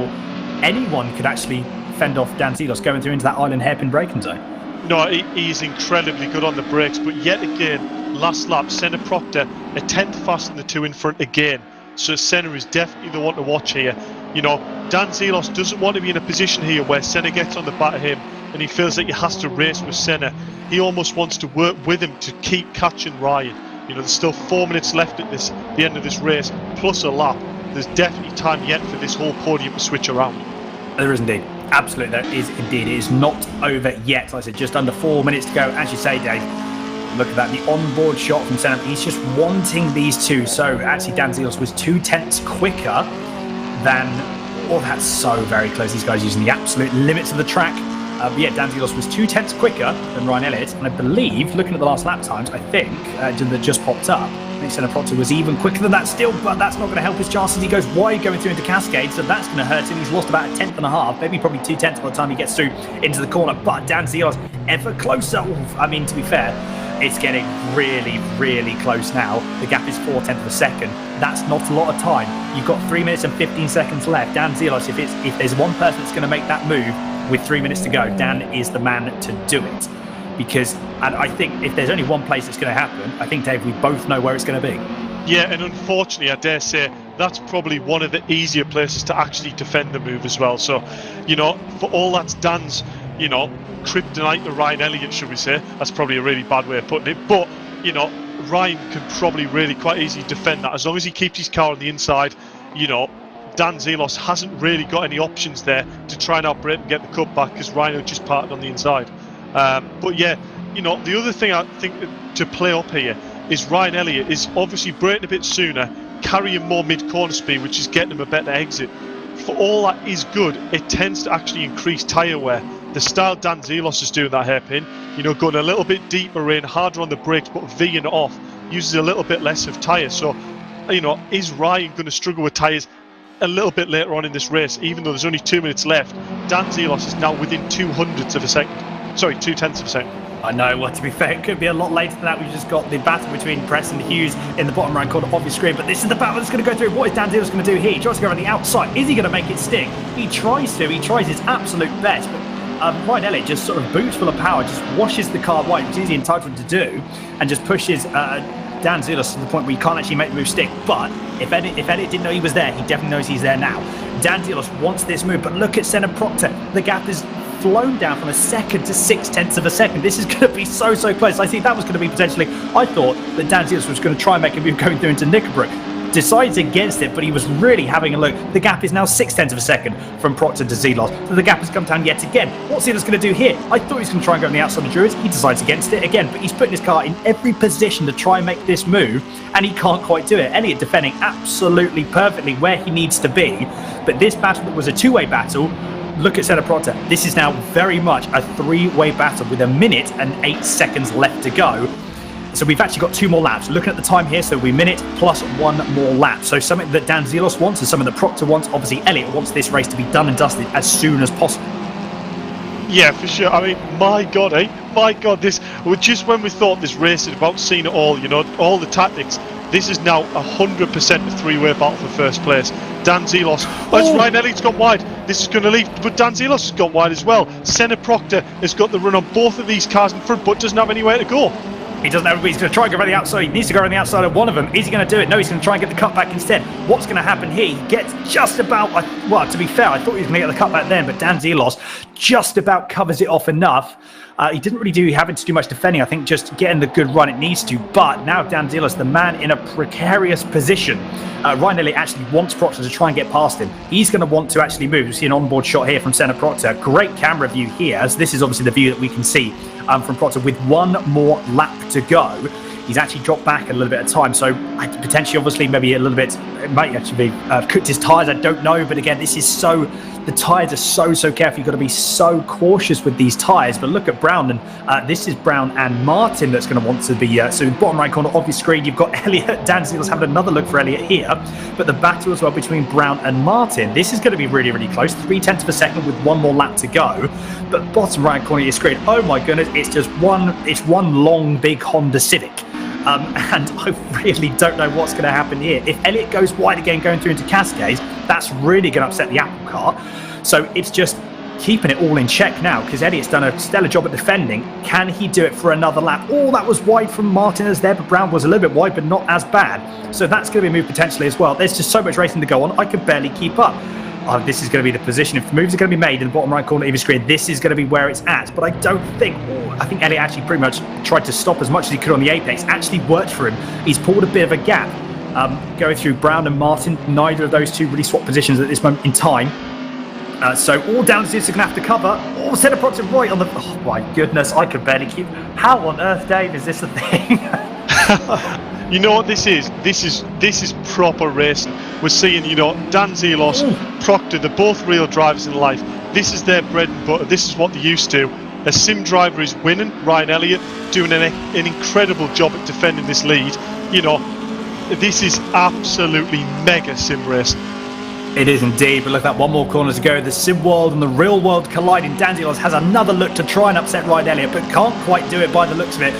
anyone could actually fend off Dan Zelos going through into that island hairpin braking zone. No, he's incredibly good on the brakes, but yet again, last lap, Senna Proctor a tenth faster than the two in front again. So Senna is definitely the one to watch here. Dan Zelos doesn't want to be in a position here where Senna gets on the back of him and he feels like he has to race with Senna. He almost wants to work with him to keep catching Ryan. There's still 4 minutes left at the end of this race, plus a lap. There's definitely time yet for this whole podium to switch around. There is indeed. Absolutely, there is indeed. It is not over yet. Like I said, just under 4 minutes to go. As you say, Dave, look at that. The onboard shot from Senna. He's just wanting these two. So actually, Dan Zelos was 2 tenths quicker than... Oh, that's so very close. These guys using the absolute limits of the track. But yeah, Dan Zelos was 2 tenths quicker than Ryan Elliott. And I believe, looking at the last lap times, I think, that just popped up, I think Senna Proctor was even quicker than that still, but that's not going to help his chances. He goes wide going through into Cascade, so that's going to hurt him. He's lost about a tenth and a half, maybe probably 2 tenths by the time he gets through into the corner. But Dan Zelos ever closer. Oof, I mean, to be fair, It's getting really, really close now. The gap is 0.4 of a second. That's not a lot of time. You've got 3 minutes and 15 seconds left. Dan Zelos, if there's one person that's going to make that move with 3 minutes to go, Dan is the man to do it. Because, and I think if there's only one place that's going to happen, I think, Dave, we both know where it's going to be. Yeah, and unfortunately, I dare say, that's probably one of the easier places to actually defend the move as well. So, for all that's Dan's, kryptonite to Ryan Elliot, should we say? That's probably a really bad way of putting it. But, Ryan can probably really quite easily defend that. As long as he keeps his car on the inside, Dan Zelos hasn't really got any options there to try and outbrake and get the cut back because Rhino just parked on the inside. But yeah, the other thing I think to play up here is Ryan Elliot is obviously braking a bit sooner, carrying more mid-corner speed, which is getting him a better exit. For all that is good, it tends to actually increase tyre wear. The style Dan Zelos is doing that hairpin, going a little bit deeper in, harder on the brakes, but V'ing off, uses a little bit less of tyre. So, is Ryan going to struggle with tyres a little bit later on in this race, even though there's only 2 minutes left? Dan Zelos is now within 0.02 of a second. Sorry, 0.2 of a second. I know, well, to be fair, it could be a lot later than that. We've just got the battle between Preston and Hughes in the bottom right corner of your screen, but this is the battle that's going to go through. What is Dan Zelos going to do here? He tries to go around the outside. Is he going to make it stick? He tries his absolute best, but Ryan Elliott just sort of boots full of power, just washes the car white, which is he entitled to do, and just pushes Dan Zelos to the point where he can't actually make the move stick. But if Elliot didn't know he was there, he definitely knows he's there now. Dan Zelos wants this move, but look at Senna Proctor. The gap is flown down from a second to 0.6 of a second. This is going to be so close. I think that was going to be potentially, I thought that Dan Zelos was going to try and make a move going through into Knickerbrook. Decides against it, but he was really having a look. The gap is now 0.6 of a second from Proctor to Zelos. So the gap has come down yet again. What's Zelos going to do here? I thought he was going to try and go on the outside of Druids. He decides against it again, but he's putting his car in every position to try and make this move, and he can't quite do it. Elliot defending absolutely perfectly where he needs to be, but this battle that was a two-way battle, look at Senna Proctor. This is now very much a three-way battle with 1 minute and 8 seconds left to go. So we've actually got 2 more laps. Looking at the time here, so we minute plus 1 more lap. So something that Dan Zelos wants and something that Proctor wants. Obviously, Elliot wants this race to be done and dusted as soon as possible. Yeah, for sure. I mean, my God, My God, this just when we thought this race had about seen it all, all the tactics. This is now 100% a three-way battle for first place. Dan Zelos, Ryan Elliott's gone wide. This is going to leave, but Dan Zelos has gone wide as well. Senna Proctor has got the run on both of these cars in front, but doesn't have anywhere to go. He doesn't have. He's going to try and go around the outside. He needs to go around the outside of one of them. Is he going to do it? No, he's going to try and get the cutback instead. What's going to happen here? He gets just about. Well, to be fair, I thought he was going to get the cutback then, but Dan Zelos just about covers it off enough. He didn't really having to do much defending. I think just getting the good run it needs to. But now Dan Zelos, the man in a precarious position. Ryan Elliott actually wants Proctor to try and get past him. He's going to want to actually move. You see an onboard shot here from Senna Proctor. Great camera view here, as this is obviously the view that we can see from Proctor with 1 more lap to go. He's actually dropped back a little bit of time, so potentially, obviously, maybe a little bit, it might actually be cooked his tyres, I don't know, but again, this is the tyres are so careful. You've got to be so cautious with these tyres. But look at Brown, and this is Brown and Martin that's going to want to be, so bottom right corner of your screen, you've got Elliot. Dan Zelos having another look for Elliot here, but the battle as well between Brown and Martin, this is going to be really close, 0.3 of a second with 1 more lap to go. But bottom right corner of your screen, oh my goodness, it's just one long big Honda Civic. And I really don't know what's going to happen here. If Elliot goes wide again going through into Cascades, that's really going to upset the Apple car. So it's just keeping it all in check now, because Elliot's done a stellar job at defending. Can he do it for another lap? Oh, that was wide from Martinez there, but Brown was a little bit wide, but not as bad. So that's going to be a move potentially as well. There's just so much racing to go on. I can barely keep up. This is going to be the position. If the moves are going to be made in the bottom right corner of your screen, this is going to be where it's at. But I don't think... I think Elliot actually pretty much tried to stop as much as he could on the apex. Actually worked for him. He's pulled a bit of a gap. Going through Brown and Martin. Neither of those two really swap positions at this moment in time. So all down to this are going to have to cover. Oh, Senna Proctor right on the... Oh, my goodness. I could barely keep... How on earth, Dave, is this a thing? You know what this is? This is proper racing. We're seeing, Dan Zelos, Proctor, they're both real drivers in life. This is their bread and butter. This is what they're used to. A sim driver is winning. Ryan Elliott doing an incredible job at defending this lead. This is absolutely mega sim race. It is indeed, but look at that, 1 more corner to go. The sim world and the real world colliding. Dan Zelos has another look to try and upset Ryan Elliott, but can't quite do it by the looks of it.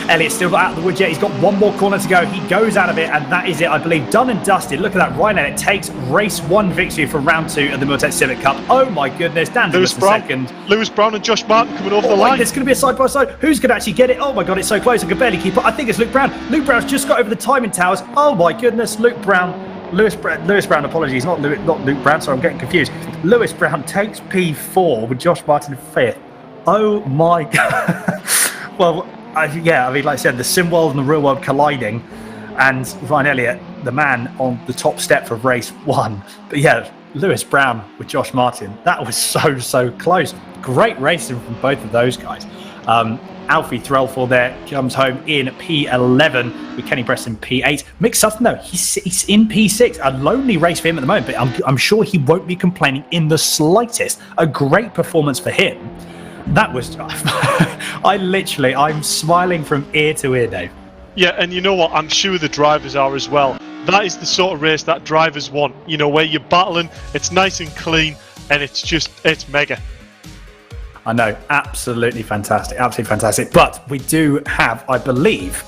Elliot's still not out of the woods yet. He's got one more corner to go. He goes out of it, and that is it, I believe. Done and dusted. Look at that. Ryan Elliott takes race 1 victory for round 2 of the Milltek Civic Cup. Oh my goodness. Dan's in second. Lewis Brown and Josh Martin coming over the line. line. It's going to be a side-by-side. Who's going to actually get it? Oh my god, it's so close. I can barely keep up. I think it's Luke Brown. Luke Brown's just got over the timing towers. Oh my goodness. Lewis Brown, apologies, not Luke Brown, sorry, I'm getting confused. Lewis Brown takes P4 with Josh Martin 5th. Oh my god. Well, like I said, the sim world and the real world colliding, and Ryan Elliott, the man on the top step for race 1. But yeah, Lewis Brown with Josh Martin, that was so close. Great racing from both of those guys. Alfie Threlfall there comes home in P11 with Kenny Preston P8. Mick Sutton, though, he's in P6. A lonely race for him at the moment, but I'm sure he won't be complaining in the slightest. A great performance for him. That was... I'm smiling from ear to ear, Dave. Yeah, and you know what? I'm sure the drivers are as well. That is the sort of race that drivers want. You know, where you're battling, it's nice and clean, and it's mega. I know, absolutely fantastic. But we do have, I believe,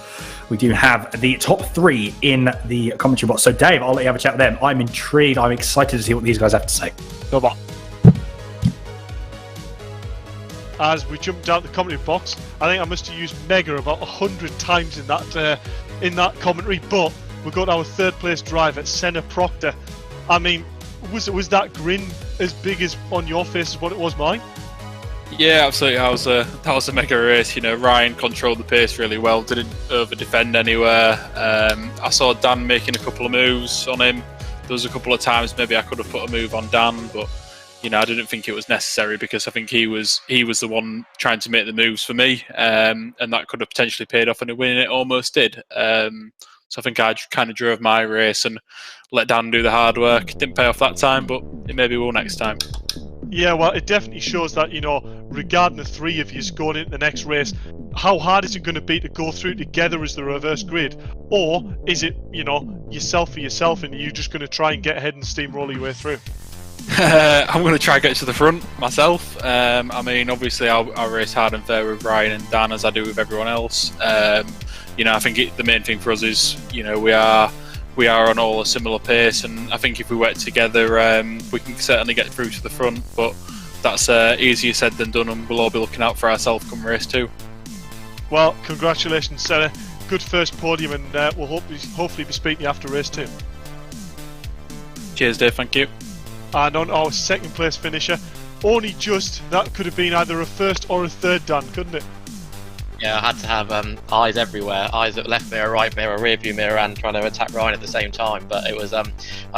the top 3 in the commentary box. So, Dave, I'll let you have a chat with them. I'm intrigued. I'm excited to see what these guys have to say. Come on. As we jump down the commentary box, I think I must have used mega about 100 times in that commentary. But we got our 3rd place driver, Senna Proctor. I mean, was that grin as big as on your face as what it was mine? Yeah, absolutely. That was a mega race. You know, Ryan controlled the pace really well, didn't over defend anywhere. I saw Dan making a couple of moves on him. There was a couple of times maybe I could have put a move on Dan, but you know, I didn't think it was necessary because I think he was the one trying to make the moves for me, and that could have potentially paid off in a win, and it almost did. So I think I kind of drove my race and let Dan do the hard work. It didn't pay off that time, but it maybe will next time. Yeah, well, it definitely shows that, you know, regarding the 3 of you going into the next race, how hard is it going to be to go through together as the reverse grid? Or is it, you know, yourself for yourself and you're just going to try and get ahead and steamroll your way through? I'm going to try and get to the front myself. I mean, obviously I'll race hard and fair with Ryan and Dan as I do with everyone else. You know, I think the main thing for us is, you know, we are on all a similar pace, and I think if we work together, we can certainly get through to the front. But that's easier said than done, and we'll all be looking out for ourselves come race 2. Well, congratulations, Sarah. Good first podium, and we'll hopefully be speaking to you after race 2. Cheers, Dave. Thank you. And on our 2nd place finisher, only just that could have been either a 1st or a 3rd, Dan, couldn't it? Yeah, I had to have eyes everywhere. Eyes at left mirror, right mirror, rear view mirror, and trying to attack Ryan at the same time. But it was, I'm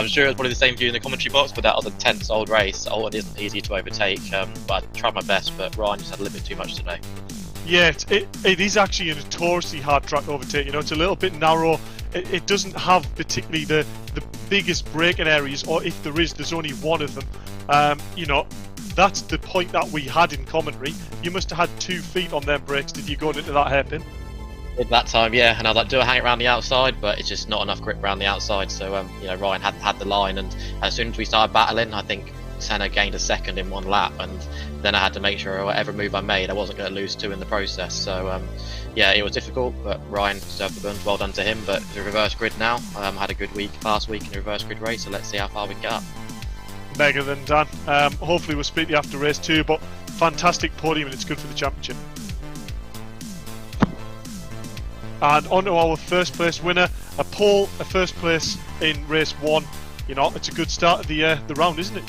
sure it was probably the same view in the commentary box, but that was a tense old race. Oh, it isn't easy to overtake, but I tried my best, but Ryan just had a little bit too much today. Yeah, it is actually a notoriously hard track to overtake. You know, it's a little bit narrow. It doesn't have particularly the biggest braking areas, or if there is, there's only one of them. You know, that's the point that we had in commentary. You must have had 2 feet on them brakes. Did you go into that hairpin? At that time, yeah, and I was like, do I hang it around the outside? But it's just not enough grip around the outside. So, you know, Ryan had the line, and as soon as we started battling, I think Senna gained a 2nd in 1 lap, and then I had to make sure whatever move I made, I wasn't going to lose 2 in the process. So, yeah, it was difficult, but Ryan deserved the burns. Well done to him. But the reverse grid now, had a good week last week in the reverse grid race, so let's see how far we get up. Mega then, Dan. Hopefully we'll speak to you after race 2, but fantastic podium, and it's good for the championship. And on to our 1st place winner, a pole, a 1st place in race 1. You know, it's a good start of the round, isn't it?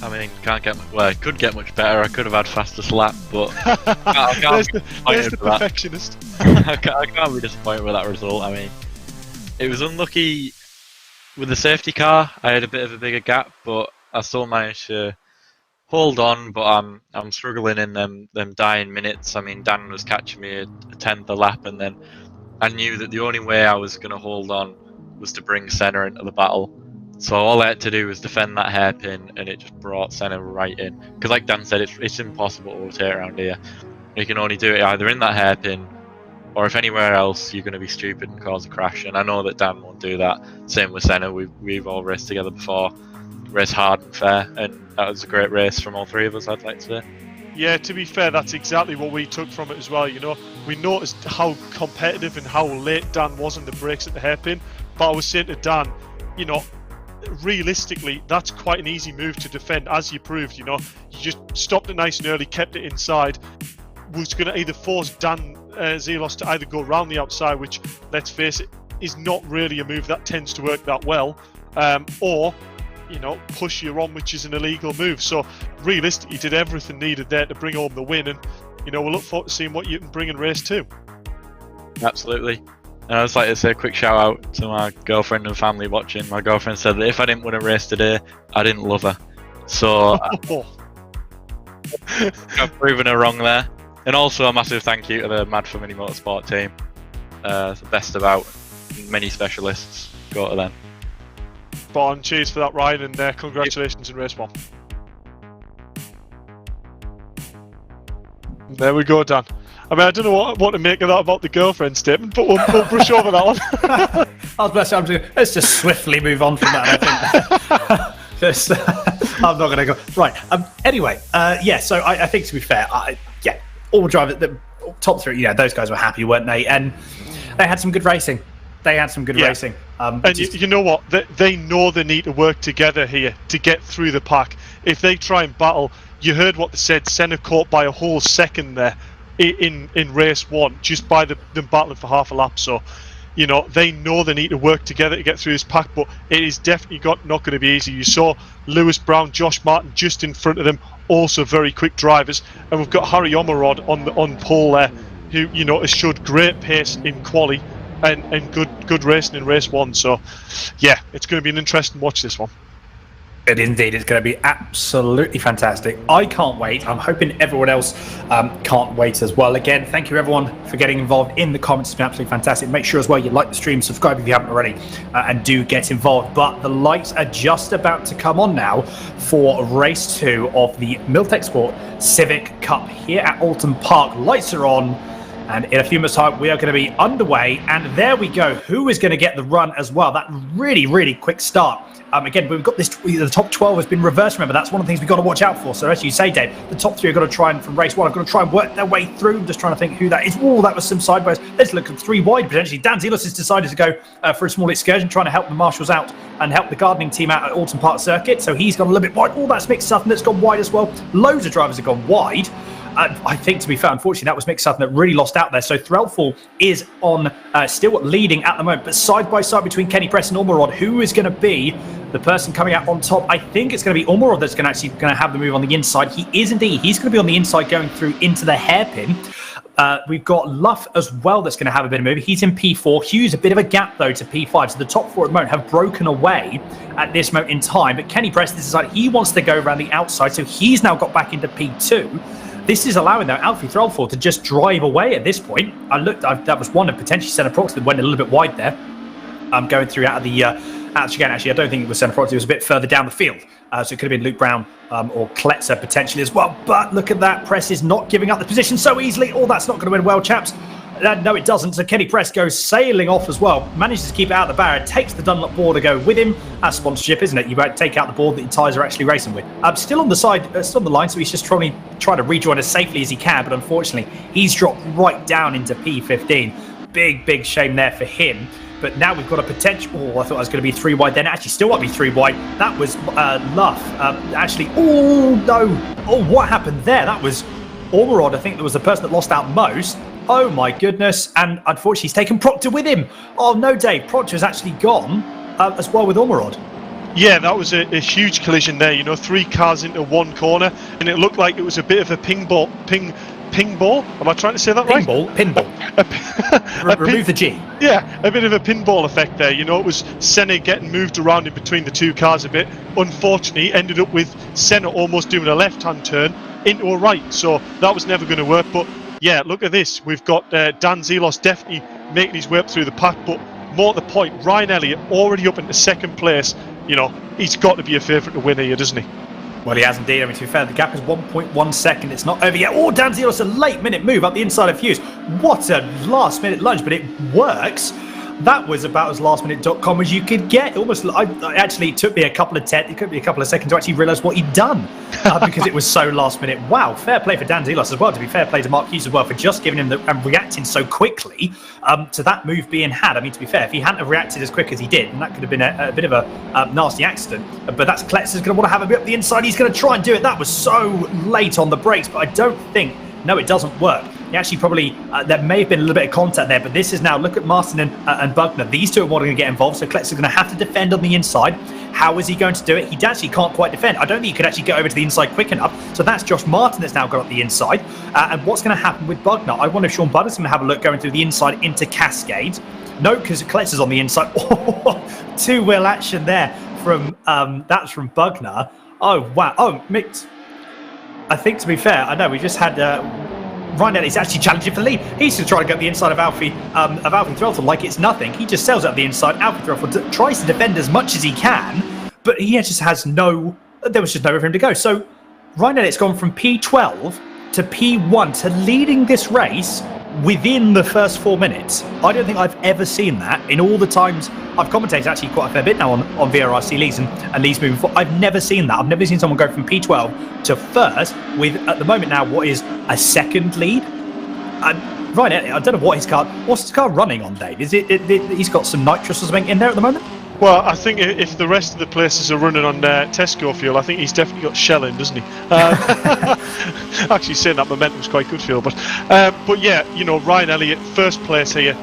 I mean, it could get much better. I could have had fastest lap, but I can't there's the perfectionist. I can't be disappointed with that result. I mean, it was unlucky with the safety car. I had a bit of a bigger gap, but I still managed to hold on. But I'm struggling in them dying minutes. I mean, Dan was catching me a 10th a lap, and then I knew that the only way I was going to hold on was to bring Senna into the battle. So all I had to do was defend that hairpin, and it just brought Senna right in. Because like Dan said, it's impossible to rotate around here. You can only do it either in that hairpin, or if anywhere else, you're going to be stupid and cause a crash. And I know that Dan won't do that. Same with Senna. We've all raced together before. Race hard and fair, and that was a great race from all 3 of us, I'd like to say. Yeah, to be fair, that's exactly what we took from it as well. We noticed how competitive and how late Dan was on the brakes at the hairpin. But I was saying to Dan, realistically, that's quite an easy move to defend, as you proved. You just stopped it nice and early, kept it inside. Was going to either force Dan Zelos to either go around the outside, which, let's face it, is not really a move that tends to work that well, or push you on, which is an illegal move. So realistically, he did everything needed there to bring home the win, and we'll look forward to seeing what you can bring in race 2. Absolutely. And I'd just like to say a quick shout out to my girlfriend and family watching. My girlfriend said that if I didn't win a race today, I didn't love her. So I've proven her wrong there. And also a massive thank you to the Mad for Mini Motorsport team. The best about many specialists. Go to them. Spot on. Cheers for that, Ryan, and congratulations in race 1. There we go, Dan. I mean, I don't know what to make of that about the girlfriend statement, but we'll brush over that one. I was blessed. Let's just swiftly move on from that. I think. I'm not going to go. Right. Anyway, so I think, to be fair, all drivers, the top 3, those guys were happy, weren't they? And they had some good racing. Racing. And you know what? They know they need to work together here to get through the pack. If they try and battle, you heard what they said, Senna caught by a whole second there in race 1, just by them battling for half a lap. So, they know they need to work together to get through this pack, but it is definitely not going to be easy. You saw Lewis Brown, Josh Martin just in front of them, also very quick drivers, and we've got Harry Omerod on pole there, who has showed great pace in quali and good racing in race 1. So yeah, it's going to be an interesting watch, this one. It is indeed. It's going to be absolutely fantastic. I can't wait. I'm hoping everyone else can't wait as well. Again, thank you everyone for getting involved in the comments. It's been absolutely fantastic. Make sure as well you like the stream, subscribe if you haven't already, and do get involved. But the lights are just about to come on now for race 2 of the Milltek Sport Civic Cup here at Oulton Park. Lights are on. And in a few minutes' time, we are going to be underway. And there we go. Who is going to get the run as well? That really, really quick start. Again, we've got this. The top 12 has been reversed. Remember, that's one of the things we've got to watch out for. So as you say, Dave, the top 3 have got to try and, from race 1, have got to try and work their way through. I'm just trying to think who that is. Oh, that was some sideways. Let's look at 3 wide potentially. Dan Zelos has decided to go for a small excursion, trying to help the marshals out and help the gardening team out at Oulton Park Circuit. So he's gone a little bit wide. Oh, that's Mick Sutton that's gone wide as well. Loads of drivers have gone wide. I think, to be fair, unfortunately, that was Mick Sutton that really lost out there. So Threlfall is on still leading at the moment, but side by side between Kenny Press and Ormerod, who is going to be the person coming out on top? I think it's going to be Ormerod that's going to have the move on the inside. He is indeed. He's going to be on the inside going through into the hairpin. We've got Luff as well that's going to have a bit of move. He's in P4. Hughes, a bit of a gap, though, to P5. So the top 4 at the moment have broken away at this moment in time. But Kenny Press decided he wants to go around the outside, so he's now got back into P2. This is allowing, though, Alfie Threlfall to just drive away at this point. That was one of potentially Senna Prox that went a little bit wide there. Going through out of the chicane. Actually, I don't think it was Senna Prox. It was a bit further down the field. So it could have been Luke Brown or Kletzer potentially as well. But look at that. Press is not giving up the position so easily. Oh, that's not going to win well, chaps. No, it doesn't. So Kenny Press goes sailing off as well. Manages to keep it out of the barrier. Takes the Dunlop board to go with him. As sponsorship, isn't it? You take out the board that your tyres are actually racing with. Still on the side, still on the line. So he's just trying to rejoin as safely as he can. But unfortunately, he's dropped right down into P15. Big shame there for him. But now we've got a potential. Oh, I thought I was going to be 3 wide then. Actually, still might be 3 wide. That was Luff. Oh, no. Oh, what happened there? That was Ormerod. I think that was the person that lost out most. Oh, my goodness. And unfortunately, he's taken Proctor with him. Oh, no, Dave. Proctor has actually gone as well with Ormerod. Yeah, that was a huge collision there. 3 cars into one corner. And it looked like it was a bit of a ping ball. Am I trying to say that right? Pinball. Remove the G. Yeah, a bit of a pinball effect there. It was Senna getting moved around in between the 2 cars a bit. Unfortunately, ended up with Senna almost doing a left-hand turn into a right. So that was never going to work. But yeah, look at this. We've got Dan Zelos definitely making his way up through the pack. But more to the point, Ryan Elliot already up into 2nd place. He's got to be a favourite to win here, doesn't he? Well, he has indeed. I mean, to be fair, the gap is 1.1 second. It's not over yet. Oh, Dan Zelos, a late minute move up the inside of Hughes. What a last-minute lunge, but it works. That was about as lastminute.com as you could get. Almost, actually, it took me it could be a couple of seconds to actually realise what he'd done because it was so last minute. Wow, fair play for Dan Zelos as well. To be fair play to Mark Hughes as well for just giving him and reacting so quickly to that move being had. I mean, to be fair, if he hadn't have reacted as quick as he did, then that could have been a bit of a nasty accident. But that's Kletzer's going to want to have a bit up the inside. He's going to try and do it. That was so late on the brakes, but I don't think. No, it doesn't work. He actually probably, there may have been a little bit of contact there, but this is now, look at Martin and Bugner. These two are wanting to get involved, so Kletzer's going to have to defend on the inside. How is he going to do it? He actually can't quite defend. I don't think he could actually get over to the inside quick enough. So that's Josh Martin that's now got up the inside. And what's going to happen with Bugner? I wonder if Sean Butler's going to have a look going through the inside into Cascade. No, because Kletzer's on the inside. Two-wheel action there from, that's from Bugner. Oh, wow. Oh, mixed. I think, to be fair, I know we just had Ryan Elliott's actually challenging for the lead. He's going to try to go up the inside of Alfie Threlfall like it's nothing. He just sails up the inside. Alfie Threlfall tries to defend as much as he can, but he just has there was just nowhere for him to go. So Ryan Elliott's gone from P12 to P1 to leading this race within the first 4 minutes. I don't think I've ever seen that in all the times I've commentated actually quite a fair bit now on VRRC leagues and leagues moving forward. I've never seen that. I've never seen someone go from P12 to first with, at the moment now, what is a second lead. Right, I don't know what's his car running on, Dave? Is it he's got some nitrous or something in there at the moment? Well, I think if the rest of the places are running on Tesco fuel, I think he's definitely got shelling, doesn't he? Actually, saying that momentum's quite good fuel, but yeah, you know, Ryan Elliott, first place here,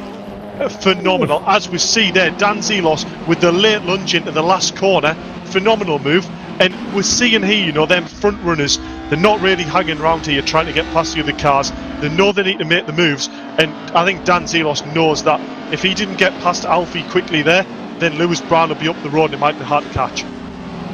phenomenal. As we see there, Dan Zelos with the late lunge into the last corner, phenomenal move. And we're seeing here, you know, them front runners, they're not really hanging around here trying to get past the other cars. They know they need to make the moves, and I think Dan Zelos knows that if he didn't get past Alfie quickly there, then Lewis Brown will be up the road and it might be hard to catch.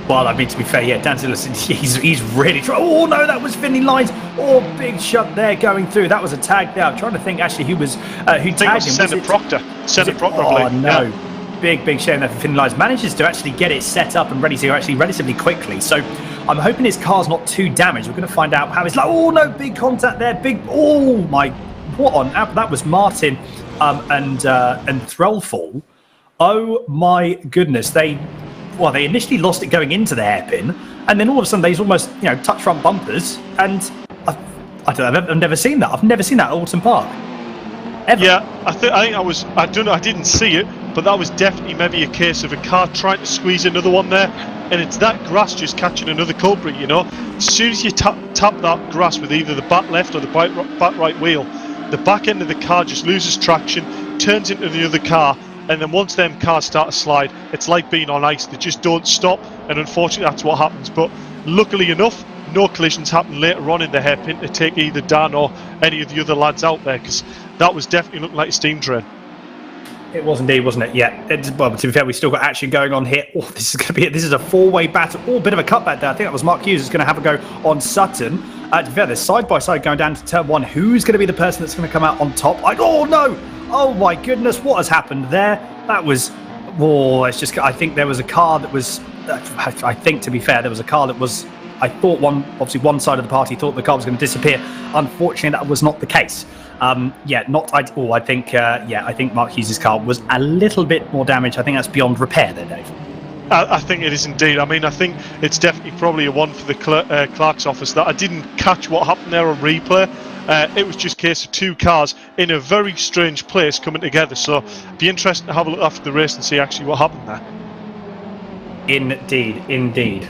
Well, I mean, to be fair, yeah, Dan Zelos, he's really trying. Oh, no, that was Finley Lines. Oh, big shot there going through. That was a tag there. I'm trying to think, actually, who tagged him. Senna Proctor. Senna Proctor, I believe. Oh, no. Yeah. Big shame there for Finley Lines. Manages to actually get it set up and ready to go actually relatively quickly. So I'm hoping his car's not too damaged. We're going to find out how it's like. Oh, no, big contact there. Oh, my. What on? That was Martin and Threlfall. Oh my goodness! They initially lost it going into the hairpin, and then all of a sudden they almost touch front bumpers. And I don't know. I've never seen that. I've never seen that at Oulton Park. Ever. Yeah, I think I don't know. I didn't see it, but that was definitely maybe a case of a car trying to squeeze another one there, and it's that grass just catching another culprit. You know, as soon as you tap that grass with either the back left or the back right wheel, the back end of the car just loses traction, turns into the other car. And then once them cars start to slide, it's like being on ice. They just don't stop, and unfortunately that's what happens. But luckily enough, no collisions happen later on in the hairpin to take either Dan or any of the other lads out there, because that was definitely looking like a steam train. It was indeed, wasn't it? Yeah. Well, to be fair, we've still got action going on here. Oh, this is a four-way battle. Oh, bit of a cutback there. I think that was Mark Hughes who's going to have a go on Sutton. To be fair, they're side by side going down to turn one. Who's going to be the person that's going to come out on top? Oh no! Oh my goodness, what has happened there? That was, I think there was a car that was, I think to be fair, there was a car that was, I thought one side of the party thought the car was going to disappear. Unfortunately, that was not the case. I think Mark Hughes' car was a little bit more damaged. I think that's beyond repair there, Dave. I think it is indeed. I mean, I think it's definitely probably a one for the clerk's office that I didn't catch what happened there on replay. It was just a case of two cars in a very strange place coming together. So it'd be interesting to have a look after the race and see actually what happened there. Indeed.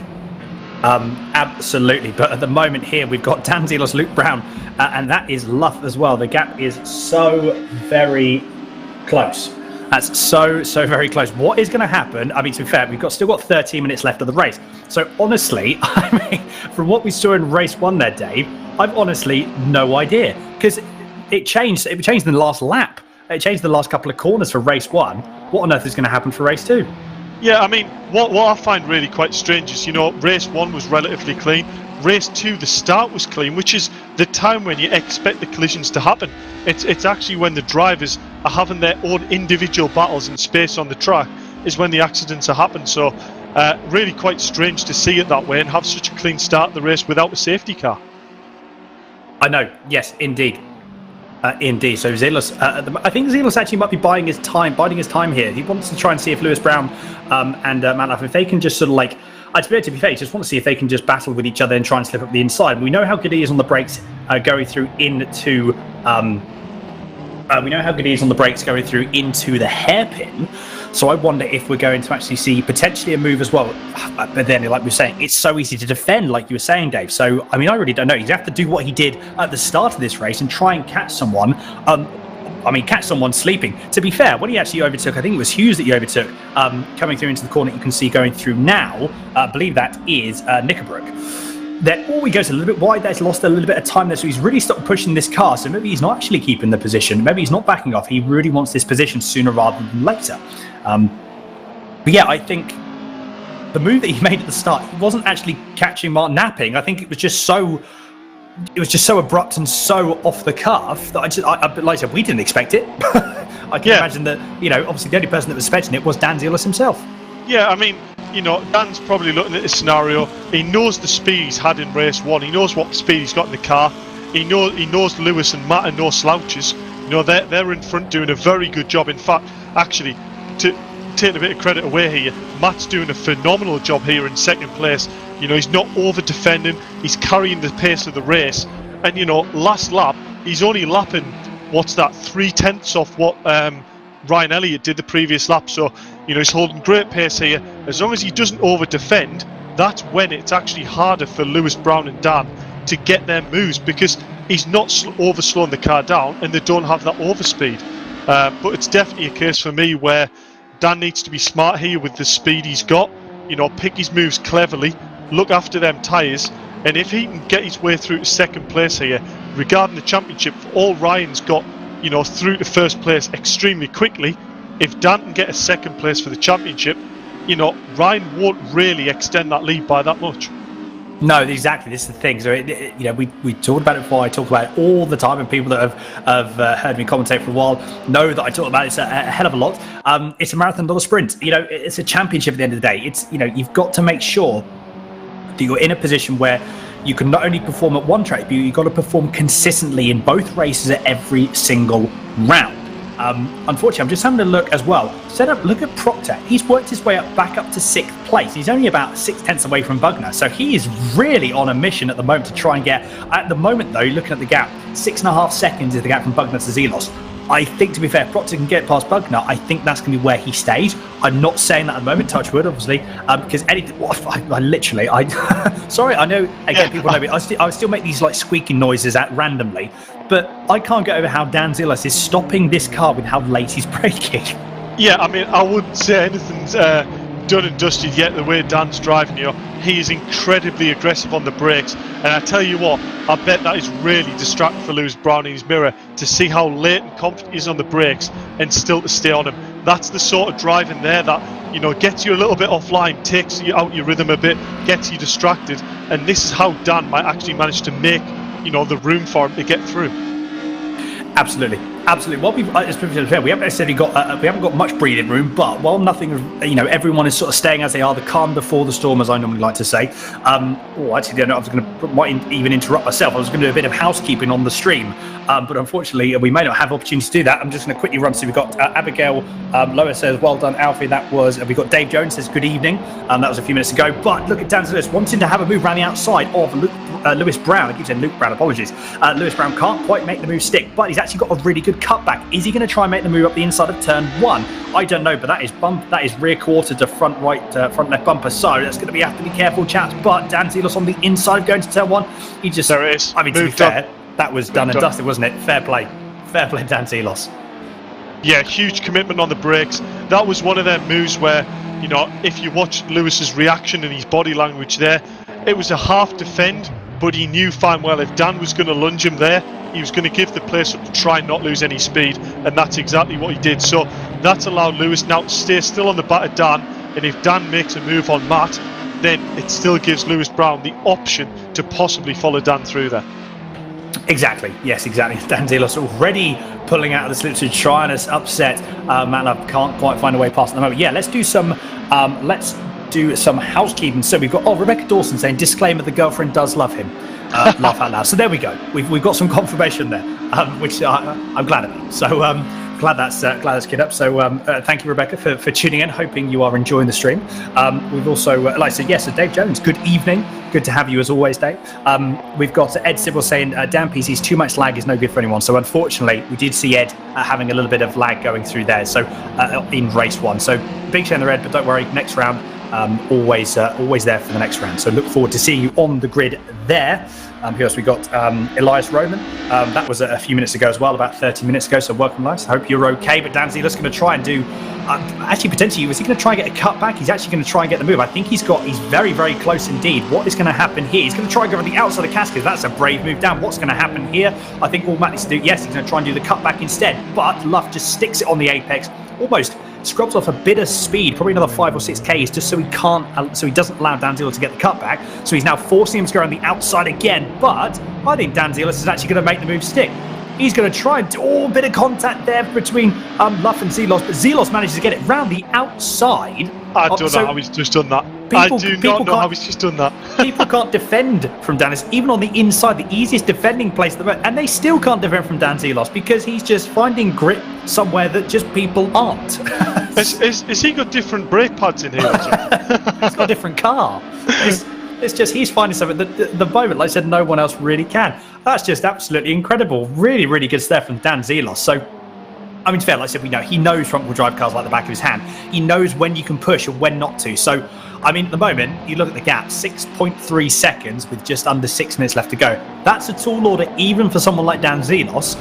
Absolutely. But at the moment here, we've got Dan Zelos, Luke Brown, and that is Luff as well. The gap is so very close. That's so very close. What is going to happen? I mean, to be fair, we've still got 13 minutes left of the race. So honestly, I mean, from what we saw in race one there, Dave, I've honestly no idea, because it changed in the last lap. It changed the last couple of corners for race one. What on earth is going to happen for race two? Yeah, I mean, what I find really quite strange is, race one was relatively clean. Race two, the start was clean, which is the time when you expect the collisions to happen. It's actually when the drivers are having their own individual battles in space on the track is when the accidents are happening. So really quite strange to see it that way and have such a clean start to the race without a safety car. I know, yes, indeed. Indeed. So Zelos, I think Zelos actually might be biding his time here. He wants to try and see if Lewis Brown and Manaf, if they can just sort of like, to be fair, he just want to see if they can just battle with each other and try and slip up the inside. We know how good he is on the brakes going through into. We know how good he is on the brakes going through into the hairpin. So I wonder if we're going to actually see potentially a move as well. But then, like we were saying, it's so easy to defend, like you were saying, Dave. So, I mean, I really don't know. He'd have to do what he did at the start of this race and try and catch someone. Catch someone sleeping. To be fair, when he actually overtook, I think it was Hughes that he overtook, coming through into the corner you can see going through now. I believe that is Knickerbrook. Then he goes a little bit wide there. He's lost a little bit of time there, so he's really stopped pushing this car. So maybe he's not actually keeping the position. Maybe he's not backing off. He really wants this position sooner rather than later. But yeah, I think the move that he made at the start, he wasn't actually catching Mark napping. I think it was just so abrupt and so off the cuff that like I said, we didn't expect it. I can imagine that, obviously the only person that was expecting it was Dan Zelos himself. Yeah, I mean, Dan's probably looking at this scenario. He knows the speed he's had in race one. He knows what speed he's got in the car. He knows Lewis and Matt are no slouches. They're in front doing a very good job. In fact, actually, to take a bit of credit away here, Matt's doing a phenomenal job here in second place. He's not over defending. He's carrying the pace of the race. And last lap, he's only lapping 3/10 off what Ryan Elliot did the previous lap. So he's holding great pace here. As long as he doesn't over defend, that's when it's actually harder for Lewis Brown and Dan to get their moves, because he's not over slowing the car down and they don't have that overspeed. But it's definitely a case for me where Dan needs to be smart here with the speed he's got. Pick his moves cleverly, look after them tyres, and if he can get his way through to second place here, regarding the championship, all Ryan's got through to first place extremely quickly. If Dan can get a second place for the championship, Ryan won't really extend that lead by that much. No, exactly. This is the thing. So, we talked about it before. I talk about it all the time, and people that have heard me commentate for a while know that I talk about it a hell of a lot. It's a marathon, not a sprint. It's a championship at the end of the day. It's you've got to make sure that you're in a position where you can not only perform at one track, but you've got to perform consistently in both races at every single round. Unfortunately, I'm just having a look as well. Look at Proctor. He's worked his way back up to 6th place. He's only about 6/10 away from Bugner. So he is really on a mission at the moment to try and get, at the moment though, looking at the gap, 6.5 seconds is the gap from Bugner to Zelos. I think, to be fair, if Proctor can get past Bugner, I think that's going to be where he stays. I'm not saying that at the moment, touch wood, obviously, because sorry, I know, again, people know me, I still make these like squeaking noises randomly, but I can't get over how Dan Zelos is stopping this car with how late he's braking. Yeah, I mean, I wouldn't say anything's done and dusted yet the way Dan's driving. He is incredibly aggressive on the brakes, and I tell you what, I bet that is really distracting for Lewis Brown in his mirror to see how late and confident he is on the brakes and still to stay on him. That's the sort of driving there that gets you a little bit offline, takes you out your rhythm a bit, gets you distracted, and this is how Dan might actually manage to make the room for him to get through. Absolutely. What we haven't necessarily got we haven't got much breathing room, but while nothing, everyone is sort of staying as they are, the calm before the storm, as I normally like to say. Actually, I was going to might even interrupt myself. I was going to do a bit of housekeeping on the stream, but unfortunately, we may not have opportunity to do that. I'm just going to quickly run through. We've got Abigail Lois says, "Well done, Alfie." That was. We got Dave Jones says, "Good evening." That was a few minutes ago. But look at Dan Zelos wanting to have a move around the outside of Lewis Brown. I keep saying Luke Brown. Apologies. Lewis Brown can't quite make the move stick, but he's actually got a really good cutback. Is he going to try and make the move up the inside of turn 1? I don't know, but that is rear quarter to front left bumper, so that's going to have to be careful, chaps. But Dan Zelos on the inside going to turn 1. He just, there it is. I mean, to be fair, that was done and dusted, wasn't it? Fair play, Dan Zelos. Yeah, huge commitment on the brakes. That was one of their moves where, if you watch Lewis's reaction and his body language there, it was a half defend, but he knew fine well if Dan was going to lunge him there, he was going to give the place up to try and not lose any speed, and that's exactly what he did. So that's allowed Lewis now to stay still on the back of Dan, and if Dan makes a move on Matt, then it still gives Lewis Brown the option to possibly follow Dan through there. Exactly. Yes, exactly. Dan Zelos already pulling out of the slip to try and upset Matlab. Can't quite find a way past at the moment. Yeah, let's do some housekeeping. So we've got Rebecca Dawson saying, disclaimer, the girlfriend does love him. Laugh out loud. So there we go. We've got some confirmation there, which I'm glad about. So glad that's kid up. So thank you, Rebecca, for tuning in. Hoping you are enjoying the stream. We've also, like I said, yes, so Dave Jones. Good evening. Good to have you as always, Dave. We've got Ed Sybil saying, damn PCs, too much lag is no good for anyone. So unfortunately, we did see Ed having a little bit of lag going through there. So in race 1. So big share in the red, but don't worry, next round. Always there for the next round. So look forward to seeing you on the grid there. Who else we got? Elias Roman. That was a few minutes ago as well, about 30 minutes ago. So welcome, Elias. I hope you're okay. But Dan Zelos going to try and do. Actually, potentially, was he going to try and get a cut back? He's actually going to try and get the move. I think he's very, very close indeed. What is going to happen here? He's going to try and go on the outside of Cascade. That's a brave move down. What's going to happen here? I think all Matt needs to do. Yes, he's going to try and do the cut back instead. But Luff just sticks it on the apex, almost scrubs off a bit of speed, probably another 5 or 6 Ks, just so he doesn't allow Dan Zelos to get the cutback. So he's now forcing him to go around the outside again. But I think Dan Zelos is actually going to make the move stick. He's going to try and do a bit of contact there between Luff and Zelos, but Zelos manages to get it round the outside. I don't know how he's just done that. I do not know how he's just done that. People can't defend from Dan, even on the inside, the easiest defending place, and they still can't defend from Dan Zelos because he's just finding grip somewhere that just people aren't. Has he got different brake pads in here? He's got a different car. It's just he's finding something that the moment, like I said, no one else really can. That's just absolutely incredible. Really, really good stuff from Dan Zelos. So, I mean, fair, like I said, we know he knows front-wheel drive cars like the back of his hand. He knows when you can push and when not to. So, I mean, at the moment, you look at the gap, 6.3 seconds with just under 6 minutes left to go. That's a tall order even for someone like Dan Zelos,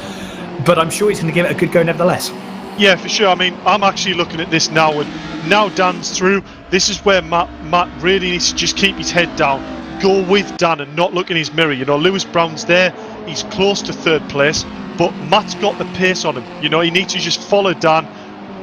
but I'm sure he's going to give it a good go nevertheless. Yeah, for sure. I mean, I'm actually looking at this now, and now Dan's through. This is where Matt really needs to just keep his head down, go with Dan and not look in his mirror. You know, Lewis Brown's there, he's close to 3rd place, but Matt's got the pace on him. You know, he needs to just follow Dan,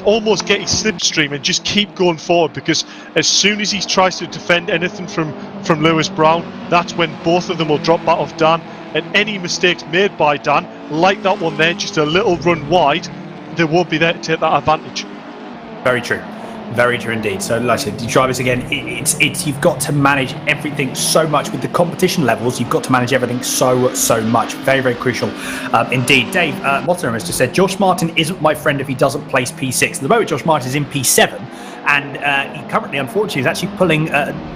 almost get his slipstream and just keep going forward, because as soon as he tries to defend anything from Lewis Brown, that's when both of them will drop back off Dan, and any mistakes made by Dan, like that one there, just a little run wide, they won't be there to take that advantage. Very true. Very true indeed. So, like I said, drivers again, it's you've got to manage everything so much with the competition levels. You've got to manage everything so much. Very, very crucial indeed. Dave Mottenham has just said Josh Martin isn't my friend if he doesn't place P6. At the moment, Josh Martin is in P7, and he currently, unfortunately, is actually pulling.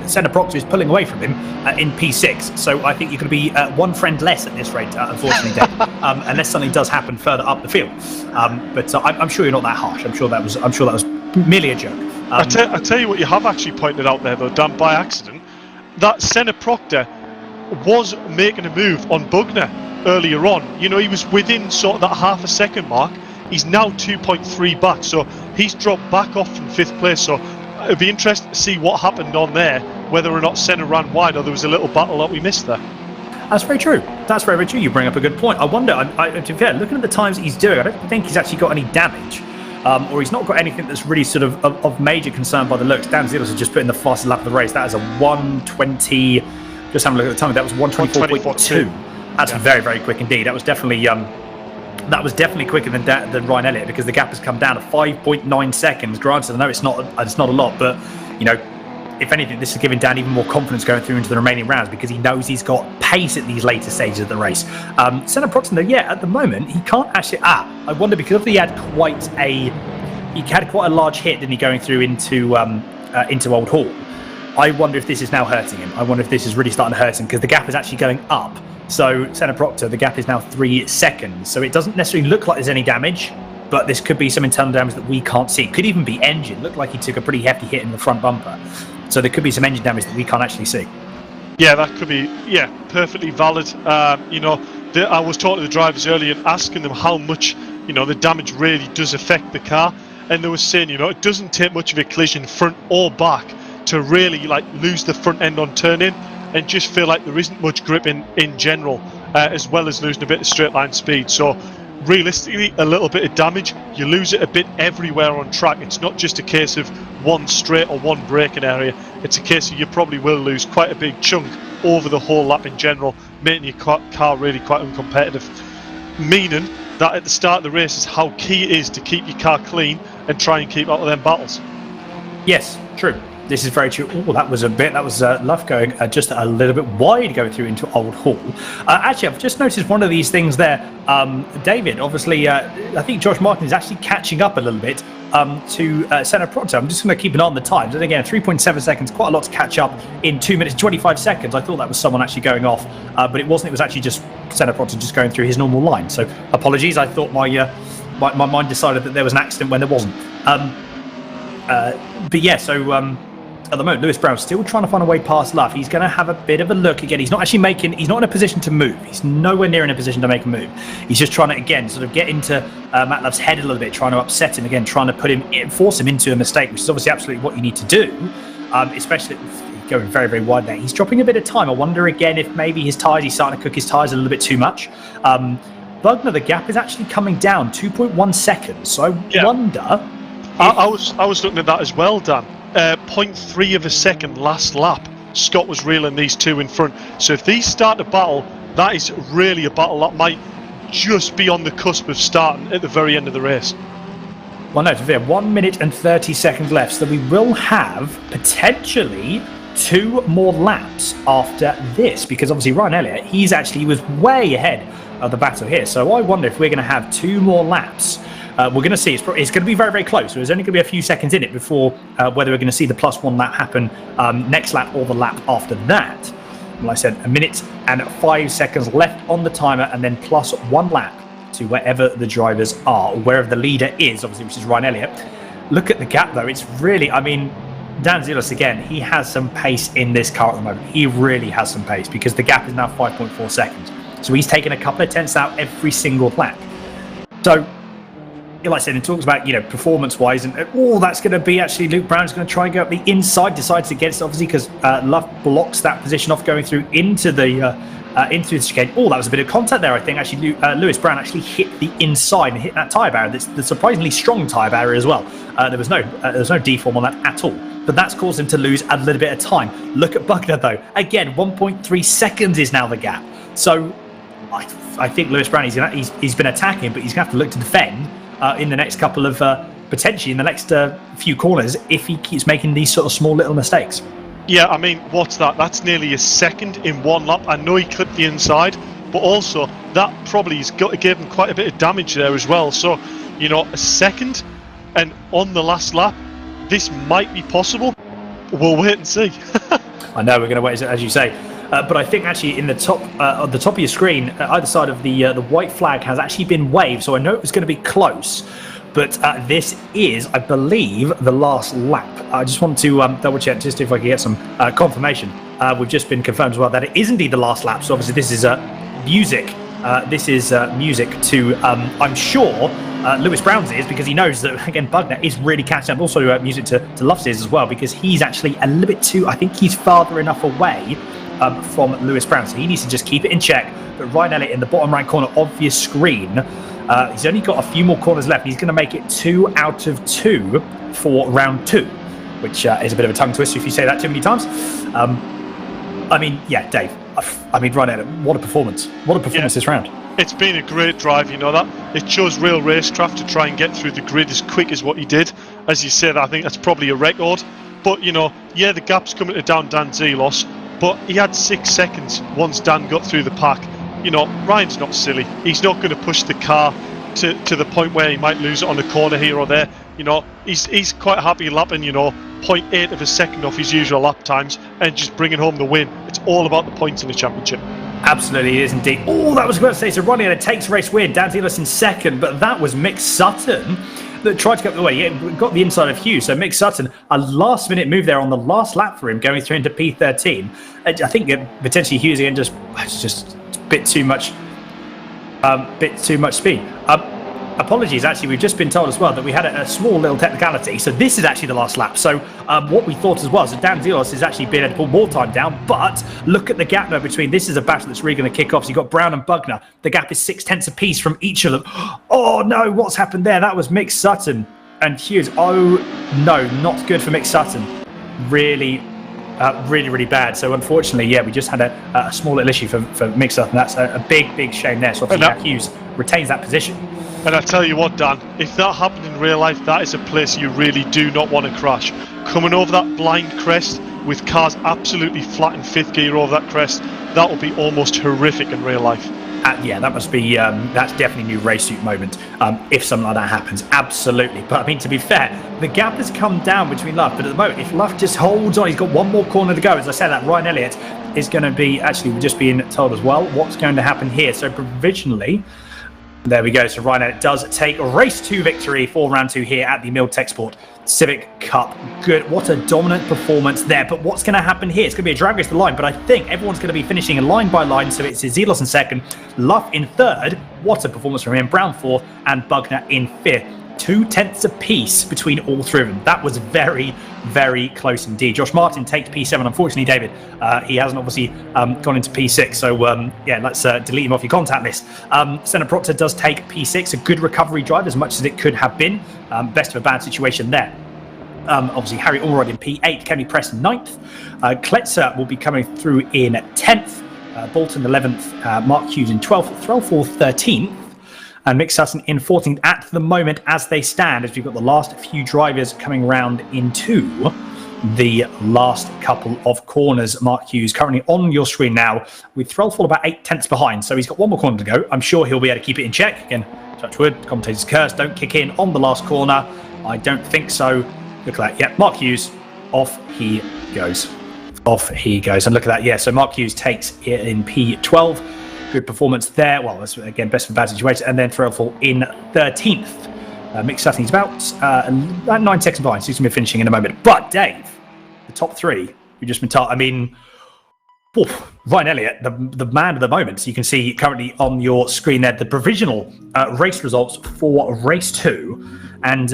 Senna Proctor is pulling away from him in P6. So I think you're going to be one friend less at this rate, unfortunately, Dave, unless something does happen further up the field. But I'm sure you're not that harsh. I'm sure that was merely a joke. I tell you what you have actually pointed out there, though, Dan, by accident, that Senna Proctor was making a move on Bugner earlier on. You know, he was within sort of that half a second mark. He's now 2.3 back, so he's dropped back off from 5th place. So it'd be interesting to see what happened on there, whether or not Senna ran wide or there was a little battle that we missed there. That's very true. That's very, very true. You bring up a good point. I wonder, to be fair, looking at the times he's doing, I don't think he's actually got any damage. Or he's not got anything that's really sort of major concern by the looks. Dan Zelos has just put in the fastest lap of the race. That is a 1:20. Just having a look at the time. That was 1:24.2. That's very, very quick indeed. That was definitely quicker than Ryan Elliott, because the gap has come down to 5.9 seconds. Granted, I know it's not a lot, but you know, if anything, this is giving Dan even more confidence going through into the remaining rounds, because he knows he's got pace at these later stages of the race. Senna Proctor, though, yeah, at the moment he can't actually. I wonder, because he had quite a large hit, didn't he, going through into Old Hall. I wonder if this is now hurting him. I wonder if this is really starting to hurt him, because the gap is actually going up. So Senna Proctor, the gap is now 3 seconds. So it doesn't necessarily look like there's any damage, but this could be some internal damage that we can't see. It could even be engine. Looked like he took a pretty hefty hit in the front bumper. So there could be some engine damage that we can't actually see. Yeah, that could be, perfectly valid. You know, I was talking to the drivers earlier and asking them how much, you know, the damage really does affect the car. And they were saying, you know, it doesn't take much of a collision front or back to really, like, lose the front end on turn-in and just feel like there isn't much grip in general, as well as losing a bit of straight line speed. So realistically, a little bit of damage, you lose it a bit everywhere on track. It's not just a case of one straight or one braking area. It's a case of you probably will lose quite a big chunk over the whole lap in general, making your car really quite uncompetitive. Meaning that at the start of the race is how key it is to keep your car clean and try and keep out of them battles. Yes, true. This is very true. Oh, that was Luff going just a little bit wide going through into Old Hall. Actually, I've just noticed one of these things there. David, obviously, I think Josh Martin is actually catching up a little bit to Senna Pronto. I'm just going to keep an eye on the times. And again, 3.7 seconds, quite a lot to catch up in 2 minutes, 25 seconds. I thought that was someone actually going off, but it wasn't. It was actually just Senna Pronto just going through his normal line. So apologies. I thought my mind decided that there was an accident when there wasn't. But yeah, so at the moment, Lewis Brown's still trying to find a way past Luff. He's going to have a bit of a look again. He's not in a position to move. He's nowhere near in a position to make a move. He's just trying to, again, sort of get into Matt Luff's head a little bit, trying to upset him again, trying to force him into a mistake, which is obviously absolutely what you need to do, especially going very, very wide there. He's dropping a bit of time. I wonder again if maybe he's starting to cook his tyres a little bit too much. Bugner, the gap is actually coming down 2.1 seconds. So I wonder. I was looking at that as well, Dan. 0.3 of a second last lap. Scott was reeling these two in front. So if these start a battle, that is really a battle that might just be on the cusp of starting at the very end of the race. Well, no, we have 1 minute and 30 seconds left, so we will have potentially 2 more laps after this, because obviously Ryan Elliott, he was way ahead of the battle here. So I wonder if we're going to have 2 more laps. We're going to see it's going to be very, very close. So there's only going to be a few seconds in it before whether we're going to see the +1 lap happen next lap or the lap after that. Like I said, 1 minute and 5 seconds left on the timer, and then +1 lap to wherever the drivers are, or wherever the leader is, obviously, which is Ryan Elliott. Look at the gap, though. It's really, Dan Zelos, again, he has some pace in this car at the moment. He really has some pace, because the gap is now 5.4 seconds. So he's taken a couple of tenths out every single lap. So, like I said, it talks about, performance-wise, and that's going to be actually Luke Brown's going to try and go up the inside, decides against, obviously, because Luff blocks that position off going through into the chicane. That was a bit of contact there, I think. Actually, Lewis Brown actually hit the inside and hit that tyre barrier. That's the surprisingly strong tyre barrier as well. There was no deform on that at all. But that's caused him to lose a little bit of time. Look at Bugner, though. Again, 1.3 seconds is now the gap. So I think Lewis Brown, he's been attacking, but he's going to have to look to defend in the next couple of, potentially in the next few corners, if he keeps making these sort of small little mistakes. Yeah, what's that? That's nearly a second in 1 lap. I know he clipped the inside, but also that probably gave him quite a bit of damage there as well. So, a second, and on the last lap, this might be possible. We'll wait and see. I know we're going to wait, as you say. But I think actually in the top, on the top of your screen, either side of the white flag has actually been waved. So I know it was going to be close, but this is, I believe, the last lap. I just want to double check just if I can get some confirmation. We've just been confirmed as well that it is indeed the last lap. So obviously this is music. This is music to, I'm sure, Lewis Brown's ears, because he knows that, again, Bugner is really catching up. Also music to Luff's ears as well, because he's actually a little bit too, I think he's farther enough away from Lewis Brown, so he needs to just keep it in check. But Ryan Elliott in the bottom right corner of your screen, he's only got a few more corners left. He's going to make it 2 out of 2 for round 2, which is a bit of a tongue twister if you say that too many times. Dave, Ryan Elliott, what a performance. What a performance this round. It's been a great drive, that. It shows real racecraft to try and get through the grid as quick as what he did. As you said, I think that's probably a record. But, the gap's coming to Dan Zelos. But he had 6 seconds once Dan got through the pack. Ryan's not silly. He's not going to push the car to the point where he might lose it on a corner here or there. He's quite happy lapping, 0.8 of a second off his usual lap times and just bringing home the win. It's all about the points in the championship. Absolutely, it is indeed. That was about to say. So Ronnie had a takes race win. Dan Zelos in second, but that was Mick Sutton that tried to get the way. Yeah, got the inside of Hughes. So Mick Sutton, a last-minute move there on the last lap for him, going through into P13. I think potentially Hughes again just a bit too much speed. Apologies, actually, we've just been told as well that we had a small little technicality. So this is actually the last lap. So what we thought as well, so Dan Zelos has actually been able to pull more time down, but look at the gap now between. This is a battle that's really going to kick off. So you've got Brown and Bugner. The gap is 6 tenths apiece from each of them. Oh no, what's happened there? That was Mick Sutton and Hughes. Oh no, not good for Mick Sutton. Really bad. So unfortunately, we just had a small little issue for Mick Sutton. That's a big shame there. So obviously Hughes retains that position. And I tell you what, Dan, if that happened in real life, that is a place you really do not want to crash. coming over that blind crest with cars absolutely flat in 5th gear over that crest, that will be almost horrific in real life. Yeah, that must be, that's definitely a new race suit moment, if something like that happens, absolutely. But I mean, to be fair, the gap has come down between Luff, but at the moment, if Luff just holds on, he's got one more corner to go. As I said, that Ryan Elliott is going to be, actually, we're just being told as well, what's going to happen here. So provisionally, there we go. So Ryan Elliott does take race 2 victory for round 2 here at the Milltek Sport Civic Cup. Good. What a dominant performance there. But what's going to happen here? It's going to be a drag race to the line, but I think everyone's going to be finishing line by line. So it's Zelos in 2nd, Luff in 3rd. What a performance from him. Brown 4th and Bugner in 5th. 2/10 apiece between all 3 of them. That was very, very close indeed. Josh Martin takes P7. Unfortunately, David, he hasn't obviously gone into P6. So, yeah, let's delete him off your contact list. Senna Proctor does take P6. A good recovery drive, as much as it could have been. Best of a bad situation there. Obviously, Harry Allroyd in P8. Kenny Press 9th. Kletzer will be coming through in 10th. Bolton 11th. Mark Hughes in 12th. Threlfall 13th. And Mick Sutton in 14th at the moment as they stand, as we've got the last few drivers coming round into the last couple of corners. Mark Hughes currently on your screen now with Threlfall about 8/10 behind. So he's got one more corner to go. I'm sure he'll be able to keep it in check. Again, touch wood, commentator's curse, don't kick in on the last corner. I don't think so. Look at that. Yeah, Mark Hughes, off he goes. Off he goes. And look at that. Yeah, so Mark Hughes takes it in P12. Good performance there. Well, that's again best of a bad situation. And then Threlfall in 13th. Mick Sutton's about 9 seconds behind, so he's going to be finishing in a moment. But Dave, the top 3, we've just been told. I mean, Ryan Elliott, the man of the moment. So you can see currently on your screen there the provisional race results for race 2. And